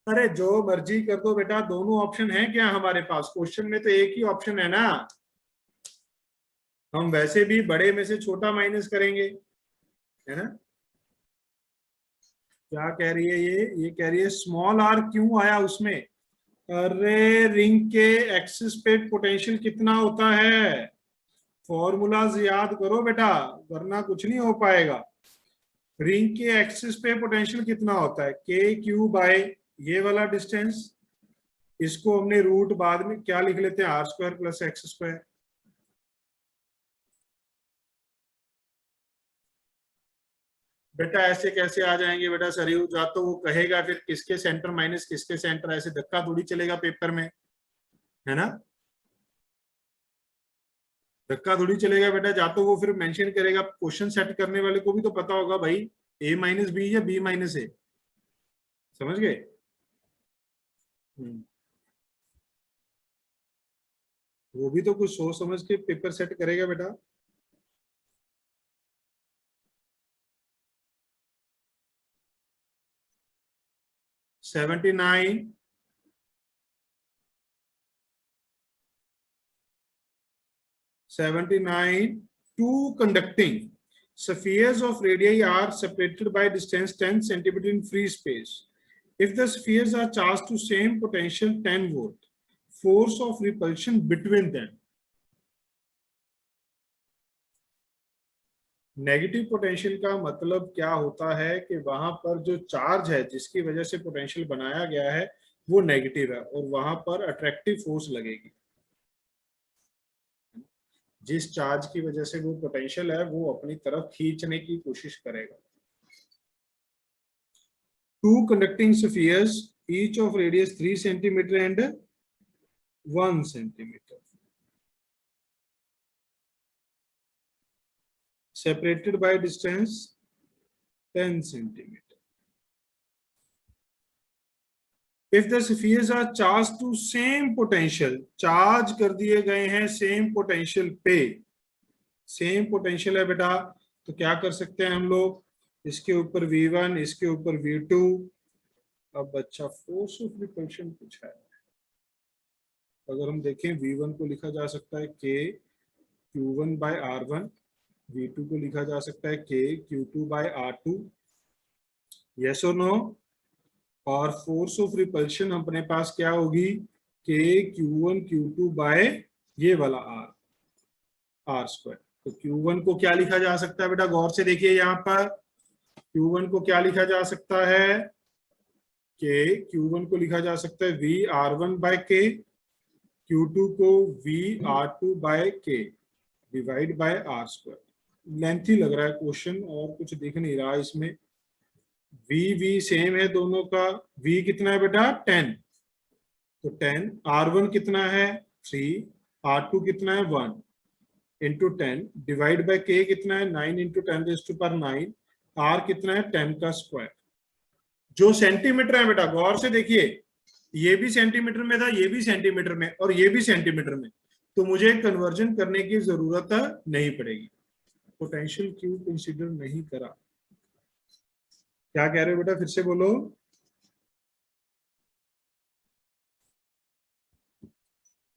अरे जो मर्जी कर दो बेटा, दोनों ऑप्शन है क्या हमारे पास? क्वेश्चन में तो एक ही ऑप्शन है ना। हम वैसे भी बड़े में से छोटा माइनस करेंगे, है ना? क्या कह रही है ये कह रही है स्मॉल r क्यों आया उसमें? अरे रिंग के एक्सिस पे पोटेंशियल कितना होता है? फॉर्मूलाज याद करो बेटा, वरना कुछ नहीं हो पाएगा। रिंग के एक्सिस पे पोटेंशियल कितना होता है, के क्यू बाय ये वाला डिस्टेंस, इसको हमने रूट बाद में क्या लिख लेते हैं, R square plus X square. बेटा ऐसे कैसे आ जाएंगे बेटा सरयू, जा तो वो कहेगा फिर किसके सेंटर माइनस किसके सेंटर, ऐसे धक्का थोड़ी चलेगा पेपर में, है ना, धक्का थोड़ी चलेगा बेटा। जा तो वो फिर मेंशन करेगा, क्वेश्चन सेट करने वाले को भी तो पता होगा भाई a माइनस बी या b माइनस ए, समझ गए। वो भी तो कुछ सोच समझ के पेपर सेट करेगा बेटा। $79 two conducting spheres of radii are separated by distance 10 centimeter in free space. If the spheres are charged to same potential 10 volt, force of repulsion between them. Negative potential का मतलब क्या होता है कि वहां पर जो चार्ज है जिसकी वजह से पोटेंशियल बनाया गया है वो नेगेटिव है और वहां पर अट्रैक्टिव फोर्स लगेगी। जिस चार्ज की वजह से वो पोटेंशियल है वो अपनी तरफ खींचने की कोशिश करेगा। Two conducting spheres each of radius 3 centimetre and 1 centimetre separated by distance 10 centimeter. If the spheres are charged to same potential, charge कर दिए गए हैं सेम पोटेंशियल पे, सेम पोटेंशियल है बेटा, तो क्या कर सकते हैं हम लोग, इसके ऊपर V1 इसके ऊपर V2। अब अच्छा फोर्स ऑफ रिपल्शन कुछ है, अगर हम देखें V1 को लिखा जा सकता है K Q1 by R1, V2 को लिखा जा सकता है K Q2 by R2, yes और नो। और फोर्स ऑफ रिपल्शन अपने पास क्या होगी, K Q1 Q2 by ये वाला R स्क्वायर। तो Q1 को क्या लिखा जा सकता है बेटा, गौर से देखिए यहाँ पर Q1 को क्या लिखा जा सकता है, K Q1 को लिखा जा सकता है V R1 by K, Q2 को V R2 by K divide by R square. Lengthy लग रहा है क्वेश्चन और कुछ दिख नहीं रहा इसमें। V सेम है दोनों का, V कितना है बेटा 10, तो 10, R1 कितना है 3, R2 कितना है 1 इंटू 10 डिवाइड बाय K कितना है 9 into 10 raise to power 9, R कितना है 10 का स्क्वायर। जो सेंटीमीटर है बेटा गौर से देखिए, ये भी सेंटीमीटर में था, ये भी सेंटीमीटर में और ये भी सेंटीमीटर में, तो मुझे कन्वर्जन करने की जरूरत नहीं पड़ेगी। पोटेंशियल क्यों कंसीडर नहीं करा, क्या कह रहे हो बेटा, फिर से बोलो।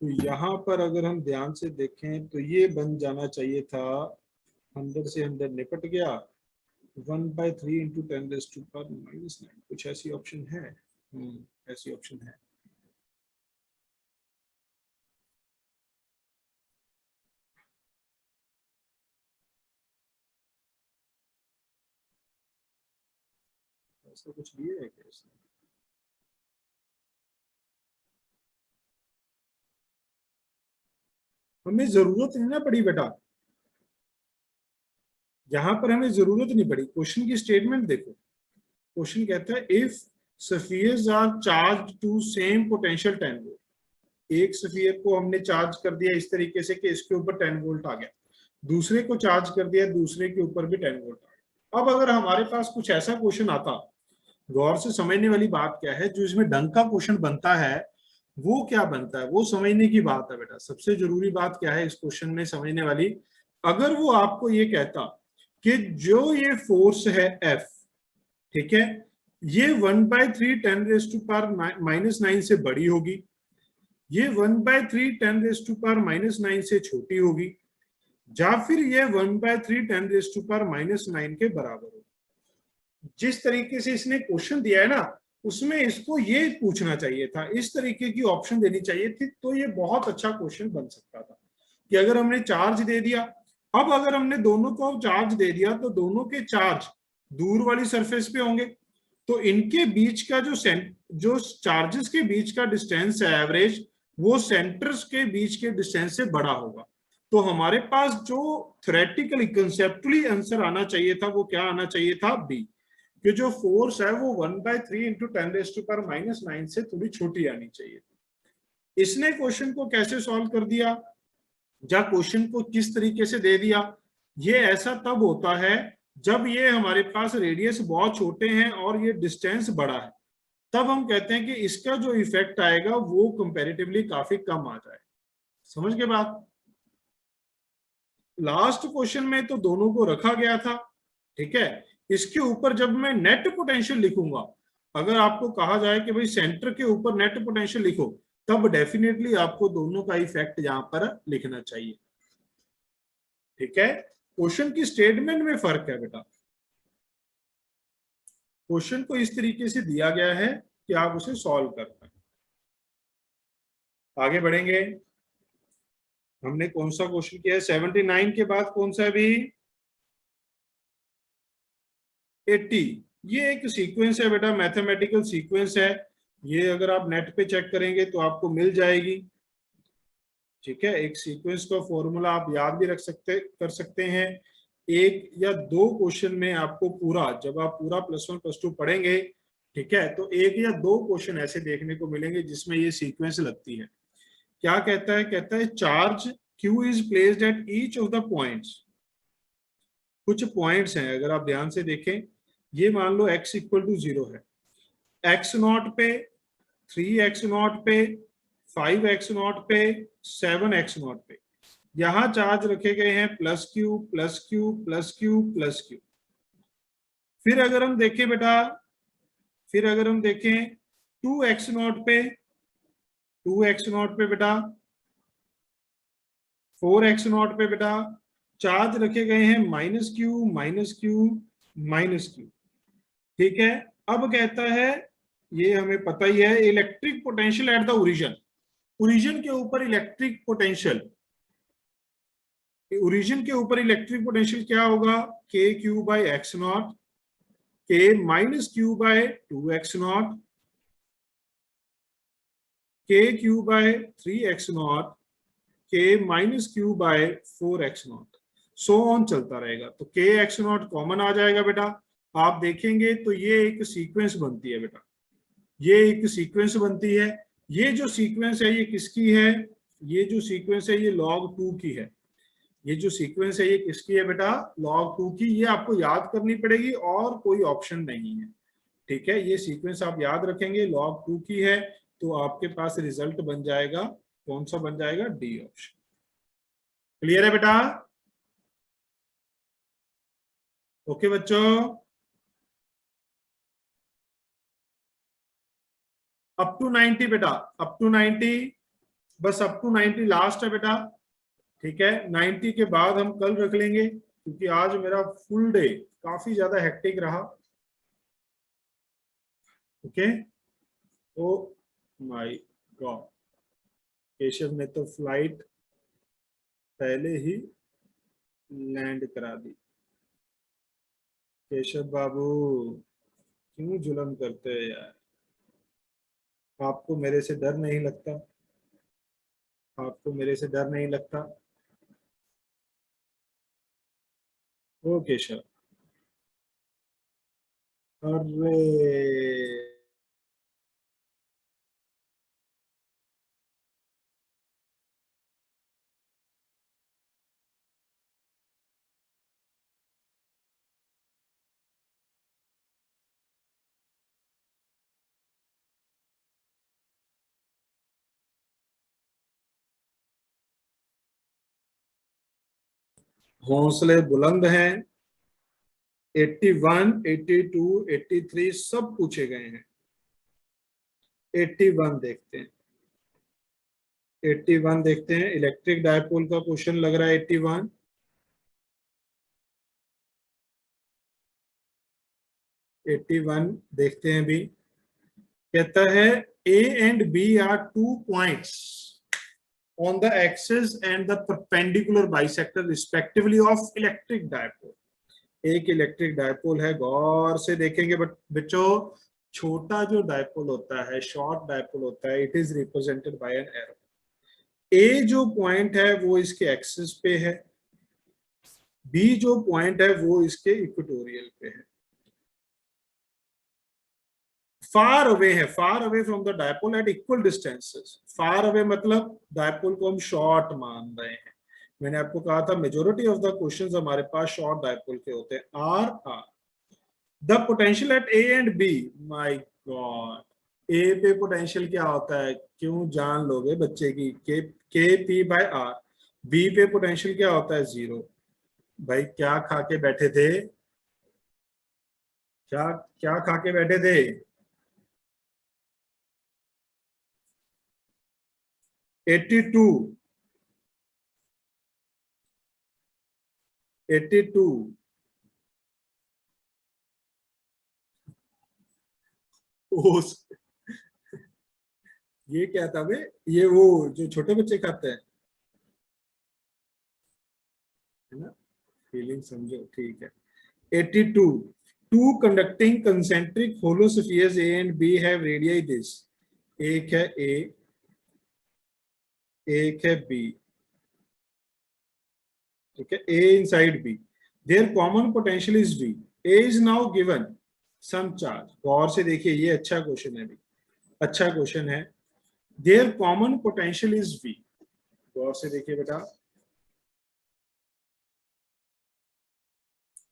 तो यहां पर अगर हम ध्यान से देखें तो ये बन जाना चाहिए था, 100 से 100 निपट गया, 1/3 इंटू 10 रेज़ टू पावर -9, कुछ ऐसी ऑप्शन है, ऐसी ऑप्शन है। ऐसा कुछ दिया है क्या इसने, हमें जरूरत नहीं ना पड़ी बेटा, यहां पर हमें जरूरत नहीं पड़ी। क्वेश्चन की स्टेटमेंट देखो, क्वेश्चन कहता है if spheres are charge to same potential 10 volt, एक स्फीयर को हमने चार्ज कर दिया इस तरीके से कि इसके ऊपर 10 वोल्ट आ गया, दूसरे को चार्ज कर दिया दूसरे के ऊपर भी 10 वोल्ट आ गया। अब अगर हमारे पास कुछ ऐसा क्वेश्चन आता, गौर से समझने वाली बात क्या है, जो इसमें ढंग का क्वेश्चन बनता है वो क्या बनता है, वो समझने की बात है बेटा। सबसे जरूरी बात क्या है इस क्वेश्चन में समझने वाली, अगर वो आपको ये कहता कि जो ये फोर्स है F, ठीक है, ये 1/3 10 रेज़ टू पावर -9 से बड़ी होगी, ये 1/3 10 रेज़ टू पावर -9 से छोटी होगी, या फिर ये 1/3 10 रेज़ टू पावर -9 के बराबर होगी। जिस तरीके से इसने क्वेश्चन दिया है ना, उसमें इसको ये पूछना चाहिए था, इस तरीके की ऑप्शन देनी चाहिए थी, तो ये बहुत अच्छा क्वेश्चन बन सकता था। कि अगर हमने चार्ज दे दिया, अब अगर हमने दोनों को चार्ज दे दिया तो दोनों के चार्ज दूर वाली सरफेस पे होंगे, तो इनके बीच का जो चार्जेस के बीच का डिस्टेंस है एवरेज, वो सेंटर्स के बीच के डिस्टेंस से बड़ा होगा। तो हमारे पास जो थ्योरेटिकली कंसेप्चुअली आंसर आना चाहिए था वो क्या आना चाहिए था, बी, कि जो फोर्स है वो 1/3 इंटू 10⁻⁻⁹ से थोड़ी छोटी आनी चाहिए। इसने क्वेश्चन को कैसे सॉल्व कर दिया, या क्वेश्चन को किस तरीके से दे दिया, ये ऐसा तब होता है जब ये हमारे पास रेडियस बहुत छोटे हैं और ये डिस्टेंस बड़ा है, तब हम कहते हैं कि इसका जो इफेक्ट आएगा वो कंपैरेटिवली काफी कम आ जाए। समझ गए बात? लास्ट क्वेश्चन में तो दोनों को रखा गया था, ठीक है। इसके ऊपर जब मैं नेट पोटेंशियल लिखूंगा, अगर आपको कहा जाए कि भाई सेंटर के ऊपर नेट पोटेंशियल लिखो, तब डेफिनेटली आपको दोनों का इफेक्ट यहां पर लिखना चाहिए, ठीक है। क्वेश्चन की स्टेटमेंट में फर्क है बेटा। क्वेश्चन को इस तरीके से दिया गया है कि आप उसे सॉल्व कर पाए। आगे बढ़ेंगे। हमने कौन सा क्वेश्चन किया है? 79 के बाद कौन सा भी? 80। ये एक सीक्वेंस है बेटा, मैथमेटिकल सीक्वेंस है। ये अगर आप नेट पे चेक करेंगे तो आपको मिल जाएगी, ठीक है। एक सीक्वेंस का फॉर्मूला आप याद भी कर सकते हैं। एक या दो क्वेश्चन में आपको पूरा, जब आप पूरा +1 +2 पढ़ेंगे, ठीक है, तो एक या दो क्वेश्चन ऐसे देखने को मिलेंगे जिसमें ये सीक्वेंस लगती है। क्या कहता है? कहता है charge Q is placed at each of the points. कुछ पॉइंट्स हैं, अगर आप ध्यान से देखें, ये मान लो x = 0 है, x0 पे, 3x0 पे, 5x0 पे, 7x0 पे, यहां चार्ज रखे गए हैं +Q +Q +Q +Q। फिर अगर हम देखें बेटा, फिर अगर हम देखें 2x0 पे, 2x0 पे बेटा, 4x0 पे बेटा चार्ज रखे गए हैं -Q -Q -Q, ठीक है। अब कहता है, ये हमें पता ही है, electric potential at the origin. Origin के ऊपर इलेक्ट्रिक पोटेंशियल, ओरिजिन के ऊपर इलेक्ट्रिक पोटेंशियल क्या होगा? KQ/x0, K -Q/2x0, KQ/3x0, K -Q/4x0, so on चलता रहेगा। तो KX0 कॉमन आ जाएगा बेटा। आप देखेंगे तो ये एक सीक्वेंस बनती है बेटा, ये एक सीक्वेंस बनती है। ये जो सीक्वेंस है ये किसकी है? ये जो सीक्वेंस है ये log2 की है। ये जो सीक्वेंस है ये किसकी है बेटा? log2 की। ये आपको याद करनी पड़ेगी और कोई ऑप्शन नहीं है, ठीक है। ये सीक्वेंस आप याद रखेंगे, log2 की है, तो आपके पास रिजल्ट बन जाएगा, कौन सा बन जाएगा? D option. क्लियर है बेटा? ओके बच्चों, अप टू 90 बेटा, अप टू 90, बस अप टू 90 लास्ट है बेटा, ठीक है। 90 के बाद हम कल रख लेंगे, क्योंकि आज मेरा फुल डे काफी ज्यादा हेक्टिक रहा। Okay. Oh my God, Keshav ने तो फ्लाइट पहले ही लैंड करा दी। केशव बाबू क्यों जुल्म करते हैं यार? आपको मेरे से डर नहीं लगता? आपको मेरे से डर नहीं लगता? ओ केशव, अरे हौसले बुलंद हैं। 81, 82, 83 सब पूछे गए हैं। 81 देखते हैं, 81 देखते हैं। इलेक्ट्रिक डायपोल का क्वेश्चन लग रहा है 81। देखते हैं भी। कहता है A and B are 2 points on the axis and the perpendicular bisector respectively of electric dipole. एक इलेक्ट्रिक डायपोल है, गौर से देखेंगे बच्चों, छोटा जो डायपोल होता है, शॉर्ट डायपोल होता है, it is represented by an arrow. A जो पॉइंट है वो इसके एक्सिस पे है, बी जो पॉइंट है वो इसके इक्वेटोरियल पे है। फार अवे है, far away from the dipole eight equal distances. Far away मतलब डायपोल को हम शॉर्ट मान रहे हैं। मैंने आपको कहा था मेजॉरिटी ऑफ द क्वेश्चंस हमारे पास शॉर्ट डायपोल के होते हैं। Are R the potential at A and B, my god, A पे पोटेंशियल क्या होता है, क्यों जान लोगे बच्चे की, के पी बाय आर। बी पे पोटेंशियल क्या होता है, 0। भाई क्या खा के बैठे थे, क्या क्या खा के बैठे थे, एट्टी टू 82। ये क्या था बे, ये वो जो छोटे बच्चे खाते हैं, है ना, फीलिंग समझो, ठीक है। 82 two conducting concentric hollow spheres A and B have radii this. एक है ए, एक है बी, ठीक है, A inside B, their common potential is V. A is now given some charge. गौर से देखिए, ये अच्छा क्वेश्चन है भी, अच्छा क्वेश्चन है। Their common potential is V. गौर से देखिए बेटा,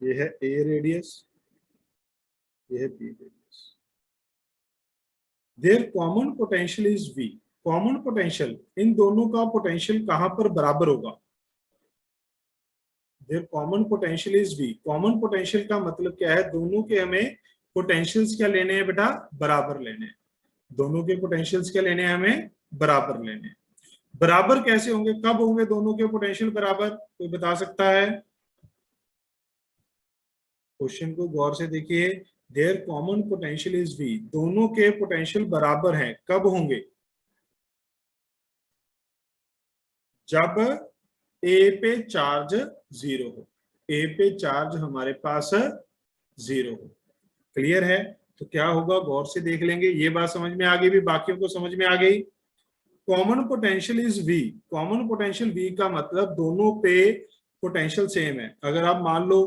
ये है ए रेडियस, ये है B radius. Their common potential is V. Common potential, इन दोनों का पोटेंशियल कहां पर बराबर होगा, their common potential is V. Common potential का मतलब क्या है, दोनों के हमें पोटेंशियल्स क्या लेने हैं बेटा, बराबर लेने हैं। दोनों के पोटेंशियल्स क्या लेने हैं, हमें बराबर लेने हैं। बराबर कैसे होंगे, कब होंगे दोनों के पोटेंशियल बराबर, कोई बता सकता है? क्वेश्चन को गौर से देखिए, their common potential is V, दोनों के पोटेंशियल बराबर हैं, कब होंगे, जब ए पे चार्ज 0 हो। ए पे चार्ज हमारे पास 0 हो। क्लियर है? तो क्या होगा, गौर से देख लेंगे। ये बात समझ में आ गई भी, बाकियों को समझ में आ गई। Common potential is V. Common potential V का मतलब दोनों पे पोटेंशियल सेम है। अगर आप मान लो,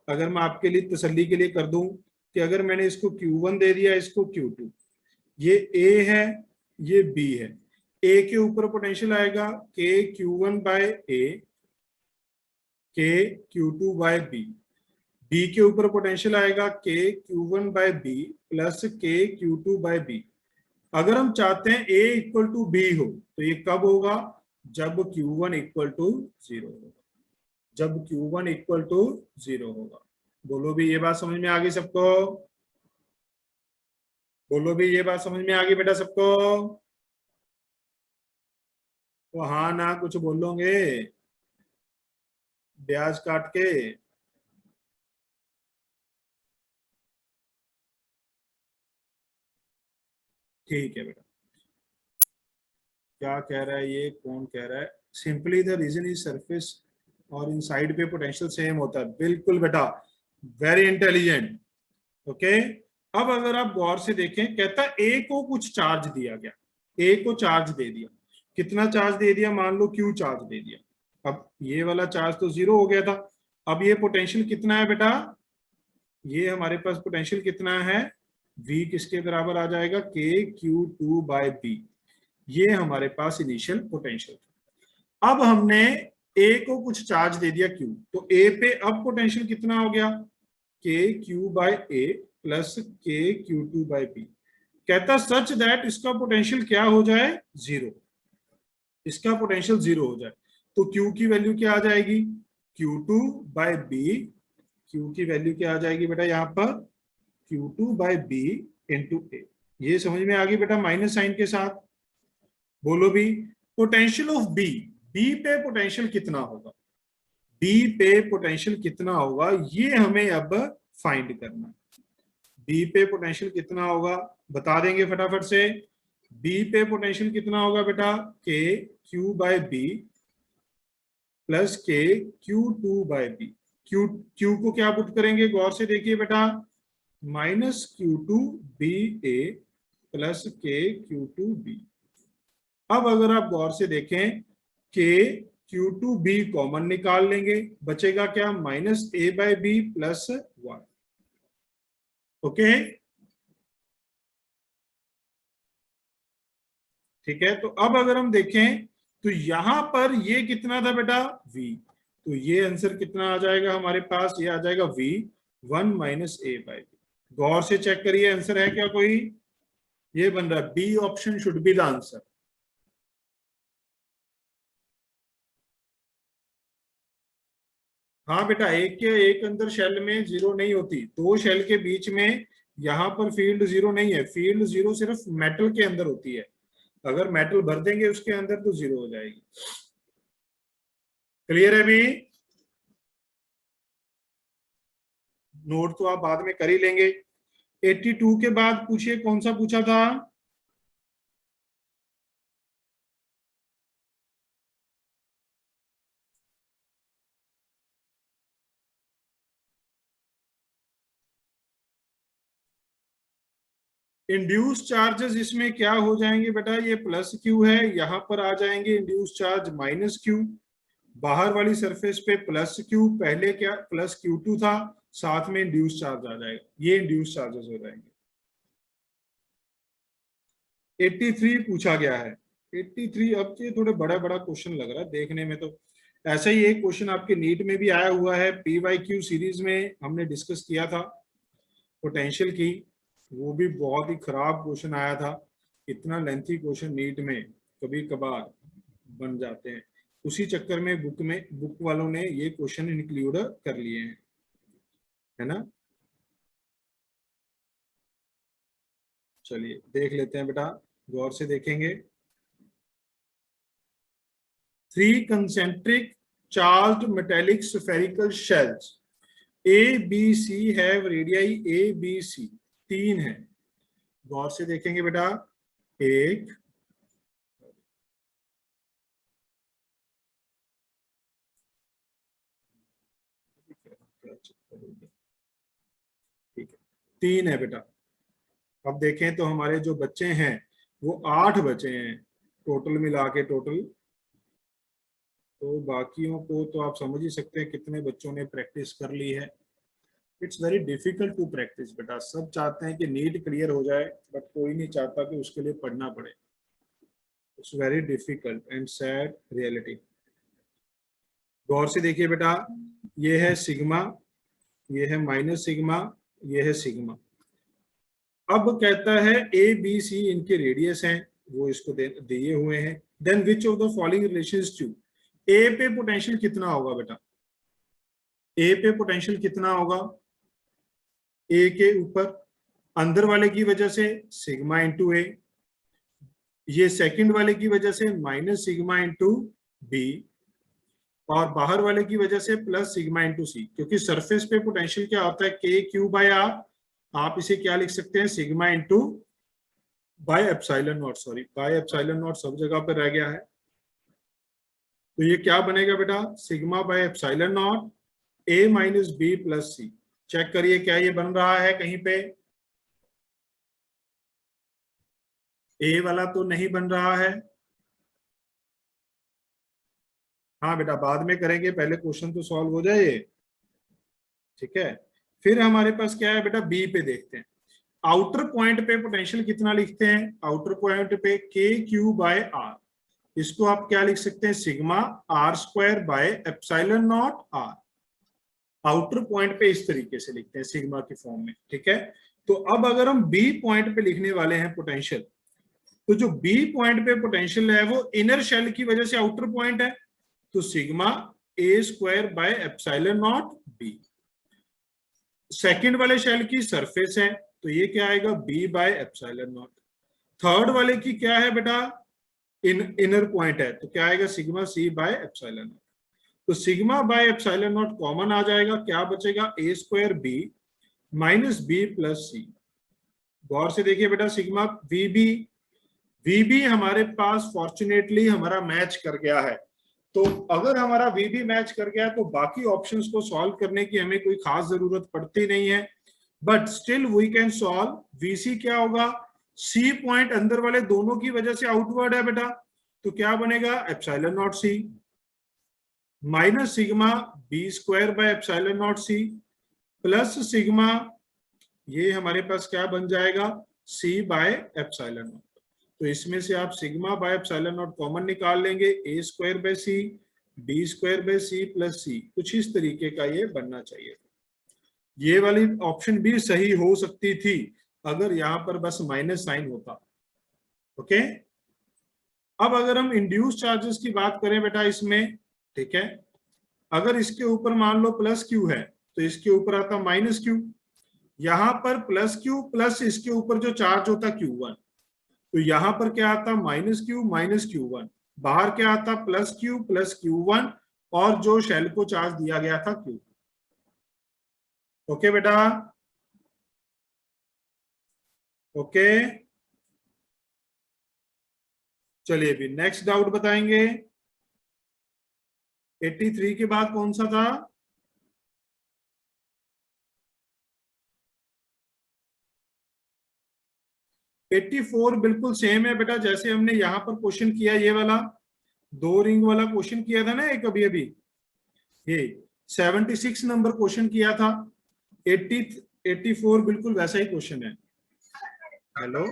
अगर मैं आपके लिए तसल्ली के लिए कर दूं कि अगर मैंने इसको Q1 दे दिया, इसको Q2, ये A है, ये B है, A के ऊपर पोटेंशियल आएगा K Q1 by A, K Q2 by B। B के ऊपर पोटेंशियल आएगा K Q1 by B plus K Q2 by B। अगर हम चाहते हैं A इक्वल टू B हो, तो ये कब होगा, जब Q1 इक्वल टू 0 होगा, जब Q1 इक्वल टू 0 होगा। बोलो भी, ये बात समझ में आ गई सबको? बोलो भी, ये बात समझ में आ गई बेटा सबको? तो हाँ ना कुछ बोलोगे ब्याज काट के? ठीक है बेटा। क्या कह रहा है ये, कौन कह रहा है? Simply the reason is surface और इनसाइड पे पोटेंशियल सेम होता है। बिल्कुल बेटा, वेरी इंटेलिजेंट। ओके, अब अगर आप गौर से देखें, कहता है ए को कुछ चार्ज दिया गया, ए को चार्ज दे दिया। कितना चार्ज दे दिया, मान लो Q चार्ज दे दिया। अब ये वाला चार्ज तो 0 हो गया था। अब ये पोटेंशियल कितना है बेटा, ये हमारे पास पोटेंशियल कितना है, V किसके बराबर आ जाएगा, K Q2 बाय B। ये हमारे पास इनिशियल पोटेंशियल था। अब हमने A को कुछ चार्ज दे दिया Q, तो A पे अब पोटेंशियल कितना हो गया, K Q by A plus K Q2 by B। कहता सच दैट इसका पोटेंशियल क्या हो जाए, 0। इसका पोटेंशियल 0 हो जाए, तो Q की वैल्यू क्या आ जाएगी, Q2 बाय B। Q की वैल्यू क्या आ जाएगी बेटा, यहाँ पर Q2 by B into A। ये समझ में आ गई बेटा, माइनस साइन के साथ। बोलो भी, पोटेंशियल ऑफ B, B पे पोटेंशियल कितना होगा, B पे पोटेंशियल कितना होगा, ये हमें अब फाइंड करना है। B पे पोटेंशियल कितना होगा, बता देंगे फटाफट से। बी पे पोटेंशियल कितना होगा बेटा, K Q by B plus K Q two by B. Q को क्या पुट करेंगे, गौर से देखिए बेटा, minus Q two B A plus K Q two B. अब अगर आप गौर से देखें, के क्यू टू बी कॉमन निकाल लेंगे, बचेगा क्या, minus A by B plus one. Okay, ठीक है। तो अब अगर हम देखें तो यहां पर ये कितना था बेटा, v, तो ये आंसर कितना आ जाएगा हमारे पास, ये आ जाएगा v 1 minus A by B. गौर से चेक करिए आंसर है क्या कोई, ये बन रहा है B option should be the answer. हाँ बेटा, एक के एक अंदर शेल में जीरो नहीं होती, दो शेल के बीच में यहां पर फील्ड जीरो नहीं है, फील्ड जीरो सिर्फ मेटल के अंदर होती है, अगर मेटल भर देंगे उसके अंदर तो जीरो हो जाएगी। क्लियर है भी, नोट तो आप बाद में कर ही लेंगे। 82 के बाद पूछिए कौन सा पूछा था, इंड्यूस चार्जेस इसमें क्या हो जाएंगे बेटा, ये प्लस क्यू है, यहां पर आ जाएंगे इंड्यूस चार्ज माइनस क्यू, बाहर वाली सरफेस पे प्लस क्यू, पहले क्या प्लस क्यू टू था, साथ में इंड्यूस चार्ज आ जाएगा, ये इंड्यूस चार्जेस हो जाएंगे। 83 पूछा गया है, 83 अब ये थोड़ा बड़ा बड़ा क्वेश्चन लग रहा है देखने में, तो ऐसा ही एक क्वेश्चन आपके नीट में भी आया हुआ है, PYQ सीरीज में हमने डिस्कस किया था पोटेंशियल की, वो भी बहुत ही खराब क्वेश्चन आया था। इतना लेंथी क्वेश्चन नीट में कभी कभार बन जाते हैं, उसी चक्कर में बुक वालों ने ये क्वेश्चन इंक्लूड कर लिए हैं, है ना। चलिए देख लेते हैं बेटा, गौर से देखेंगे। 3 concentric charged metallic spherical shells A, B, C have radii A, B, C, 3 है, गौर से देखेंगे बेटा, एक, ठीक है, 3 है बेटा। अब देखें तो हमारे जो बच्चे हैं वो 8 बचे हैं टोटल मिला के, टोटल, तो बाकियों को तो आप समझ ही सकते हैं कितने बच्चों ने प्रैक्टिस कर ली है। It's very difficult to practice बेटा, सब चाहते हैं कि नीट क्लियर हो जाए, बट कोई नहीं चाहता कि उसके लिए पढ़ना पड़े। It's very difficult and sad reality. गौर से देखिए बेटा, ये है सिग्मा, ये है माइनस सिग्मा, ये है सिग्मा। अब कहता है ए बी सी इनके रेडियस हैं, वो इसको दिए हुए हैं। Then which of the following relations to, A पे पोटेंशियल कितना होगा बेटा, ए पे पोटेंशियल कितना होगा, ए के ऊपर अंदर वाले की वजह से सिग्मा इंटू ए, ये सेकंड वाले की वजह से माइनस सिग्मा इंटू बी, और बाहर वाले की वजह से प्लस सिग्मा इंटू सी, क्योंकि सरफेस पे पोटेंशियल क्या होता है, के क्यू बाय आर, आप इसे क्या लिख सकते हैं, sigma into bye epsilon not, sorry bye epsilon not सब जगह पर रह गया है, तो ये क्या बनेगा बेटा, sigma by epsilon naught A minus B plus C. Check करिए क्या ये बन रहा है कहीं पे, ए वाला तो नहीं बन रहा है। हाँ बेटा बाद में करेंगे, पहले क्वेश्चन तो सॉल्व हो जाए, ठीक है। फिर हमारे पास क्या है बेटा, बी पे देखते हैं। आउटर पॉइंट पे पोटेंशियल कितना लिखते हैं, आउटर पॉइंट पे के क्यू बाय आर, इसको आप क्या लिख सकते हैं, sigma R square by epsilon naught R. Outer point पे इस तरीके से लिखते हैं सिग्मा की फॉर्म में, ठीक है। तो अब अगर हम बी पॉइंट पे लिखने वाले हैं पोटेंशियल, तो जो बी पॉइंट पे पोटेंशियल है वो इनर शेल की वजह से आउटर पॉइंट है, तो sigma A square by epsilon naught B. Second वाले शेल की सरफेस है, तो ये क्या आएगा, B by epsilon naught. Third वाले की क्या है बेटा, इनर पॉइंट है, तो क्या आएगा, sigma C by epsilon naught. तो sigma by epsilon naught common आ जाएगा, क्या बचेगा, A square B minus B plus C. गौर से देखिए बेटा, सिग्मा वी वीबी हमारे पास फॉर्चुनेटली हमारा मैच कर गया है। तो अगर हमारा वीबी मैच कर गया तो बाकी ऑप्शंस को सॉल्व करने की हमें कोई खास जरूरत पड़ती नहीं है, but still we can solve. VC क्या होगा, सी पॉइंट अंदर वाले दोनों की वजह से आउटवर्ड है बेटा, तो क्या बनेगा epsilon naught C minus sigma B square by epsilon naught C plus sigma, ये हमारे पास क्या बन जाएगा सी बाय एप्सिलॉन नॉट। तो इसमें से आप sigma by epsilon naught common निकाल लेंगे, A square by C B square by C plus C, कुछ इस तरीके का ये बनना चाहिए। ये वाली ऑप्शन भी सही हो सकती थी अगर यहां पर बस माइनस साइन होता। ओके, अब अगर हम इंड्यूस चार्जेस की बात करें बेटा इसमें, ठीक है, अगर इसके ऊपर मान लो प्लस क्यू है तो इसके ऊपर आता माइनस क्यू, यहां पर प्लस क्यू प्लस इसके ऊपर जो चार्ज होता Q1, तो यहां पर क्या आता माइनस Q1, बाहर क्या आता प्लस Q1 और जो शेल को चार्ज दिया गया था Q। ओके बेटा, ओके, चलिए अभी नेक्स्ट डाउट बताएंगे। 83 के बाद कौन सा था, 84 बिल्कुल सेम है बेटा, जैसे हमने यहां पर क्वेश्चन किया, ये वाला 2 रिंग वाला क्वेश्चन किया था ना एक अभी ये 76 नंबर क्वेश्चन किया था। 84 बिल्कुल वैसा ही क्वेश्चन है। हेलो,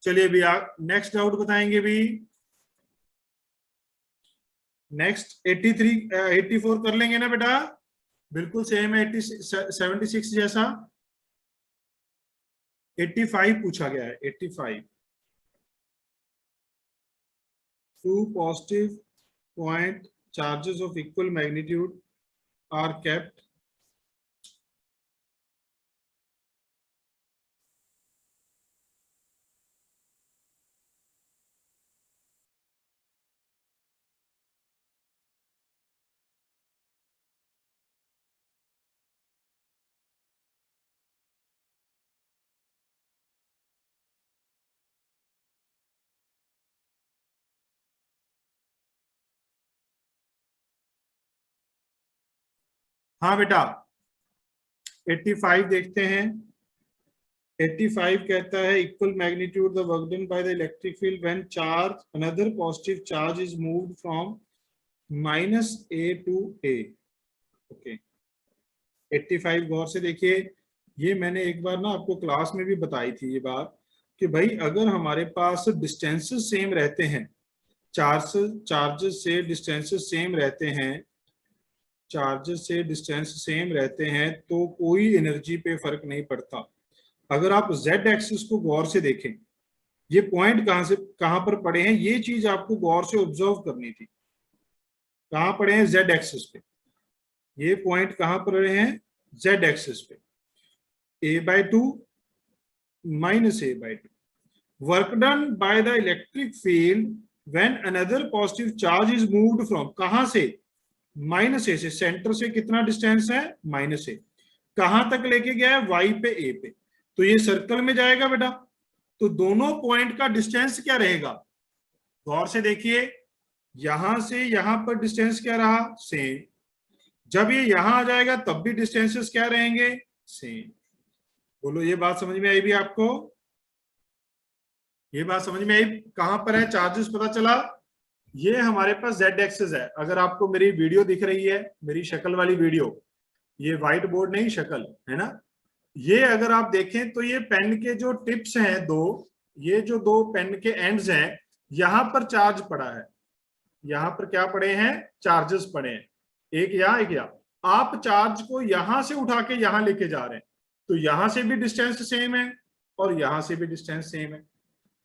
चलिए अभी नेक्स्ट डाउट बताएंगे भी। नेक्स्ट 84 कर लेंगे ना बेटा, बिल्कुल सेम है 76 जैसा। 85 पूछा गया है, 85। 2 positive point charges of equal magnitude are kept हाँ बेटा 85 देखते हैं। 85 कहता है equal magnitude the work done by the electric field when charge another positive charge is moved from -a to a। Okay, 85 गौर से देखिए, ये मैंने एक बार ना आपको क्लास में भी बताई थी ये बात कि भाई अगर हमारे पास डिस्टेंसेस सेम रहते हैं, चार्जेस से डिस्टेंसेस सेम रहते हैं, चार्जेस से डिस्टेंस सेम रहते हैं तो कोई एनर्जी पे फर्क नहीं पड़ता। अगर आप z एक्सिस को गौर से देखें, ये पॉइंट कहां पर पड़े हैं, ये चीज आपको गौर से ऑब्जर्व करनी थी। कहां पड़े हैं z एक्सिस पे, ये पॉइंट कहां पर रहे हैं z एक्सिस पे, a/2 minus a/2। Work done by the electric field when another positive charge is moved from, कहां से, -a से, सेंटर से कितना डिस्टेंस है -a, कहां तक लेके गया है y पे a पे, तो ये सर्कल में जाएगा बेटा, तो दोनों पॉइंट का डिस्टेंस क्या रहेगा, गौर से देखिए, यहां से यहां पर डिस्टेंस क्या रहा, सेम। जब ये यहां आ जाएगा तब भी डिस्टेंसेस क्या रहेंगे, सेम। बोलो ये बात समझ में आई भी आपको, ये बात समझ में आई। कहां पर है चार्जेस, पता चला। ये हमारे पास जेड एक्सिस है। अगर आपको मेरी वीडियो दिख रही है, मेरी शक्ल वाली वीडियो, ये व्हाइट बोर्ड नहीं शक्ल है ना, ये अगर आप देखें तो ये पेन के जो टिप्स हैं दो, ये जो दो पेन के एंड्स हैं, यहां पर चार्ज पड़ा है, यहां पर क्या पड़े हैं, चार्जेस पड़े हैं, एक यहाँ एक यहाँ। आप चार्ज को यहां से उठा के यहां लेके जा रहे हैं, तो यहां से भी डिस्टेंस सेम है और यहां से भी डिस्टेंस सेम है।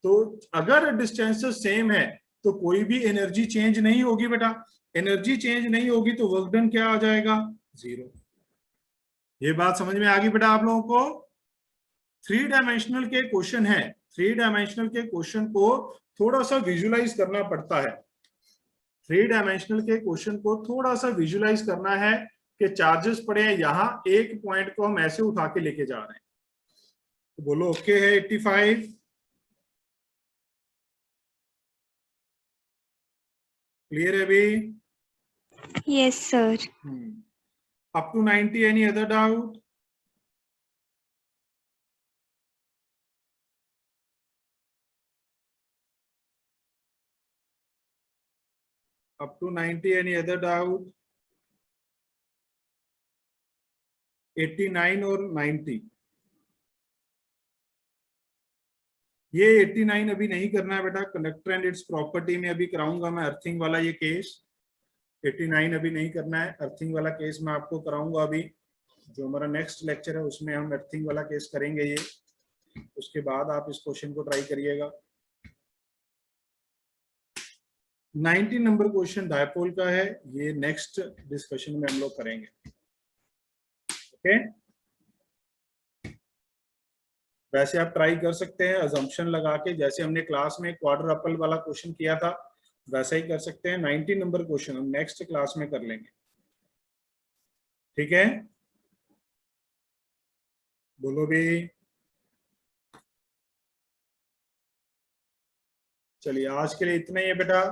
तो अगर डिस्टेंस सेम है तो कोई भी एनर्जी चेंज नहीं होगी बेटा। एनर्जी चेंज नहीं होगी तो वर्क डन क्या आ जाएगा, 0। ये बात समझ में आ गई बेटा आप लोगों को। 3 डायमेंशनल के क्वेश्चन है, 3 डायमेंशनल के क्वेश्चन को थोड़ा सा विजुलाइज करना पड़ता है। 3 डायमेंशनल के क्वेश्चन को थोड़ा सा विजुलाइज करना है कि चार्जेस पड़े हैं यहां, एक पॉइंट को हम ऐसे उठा के लेके जा रहे हैं। तो बोलो ओके है 85, क्लियर है अभी? Yes, sir. Up to 90, any other doubt? Up to 90, any other doubt? 89 और 90, ये 89 अभी नहीं करना है बेटा, कंडक्टर एंड इट्स प्रॉपर्टी में अभी कराऊंगा मैं अर्थिंग वाला ये केस। 89 अभी नहीं करना है, अर्थिंग वाला केस मैं आपको कराऊंगा अभी, जो हमारा नेक्स्ट लेक्चर है उसमें हम अर्थिंग वाला केस करेंगे ये, उसके बाद आप इस क्वेश्चन को ट्राई करिएगा। 90 नंबर क्वेश्चन डायपोल का है, ये नेक्स्ट डिस्कशन में हम लोग करेंगे। ओके, वैसे आप ट्राई कर सकते हैं अजम्पशन लगा के, जैसे हमने क्लास में क्वाड्रपल वाला क्वेश्चन किया था वैसा ही कर सकते हैं। 90 नंबर क्वेश्चन हम नेक्स्ट क्लास में कर लेंगे, ठीक है? बोलो भी। चलिए आज के लिए इतना ही है बेटा,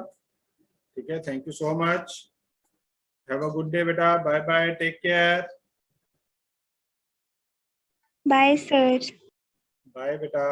ठीक है? Thank you so much, have a good day बेटा, bye bye, take care. Bye, sir. Bye बेटा।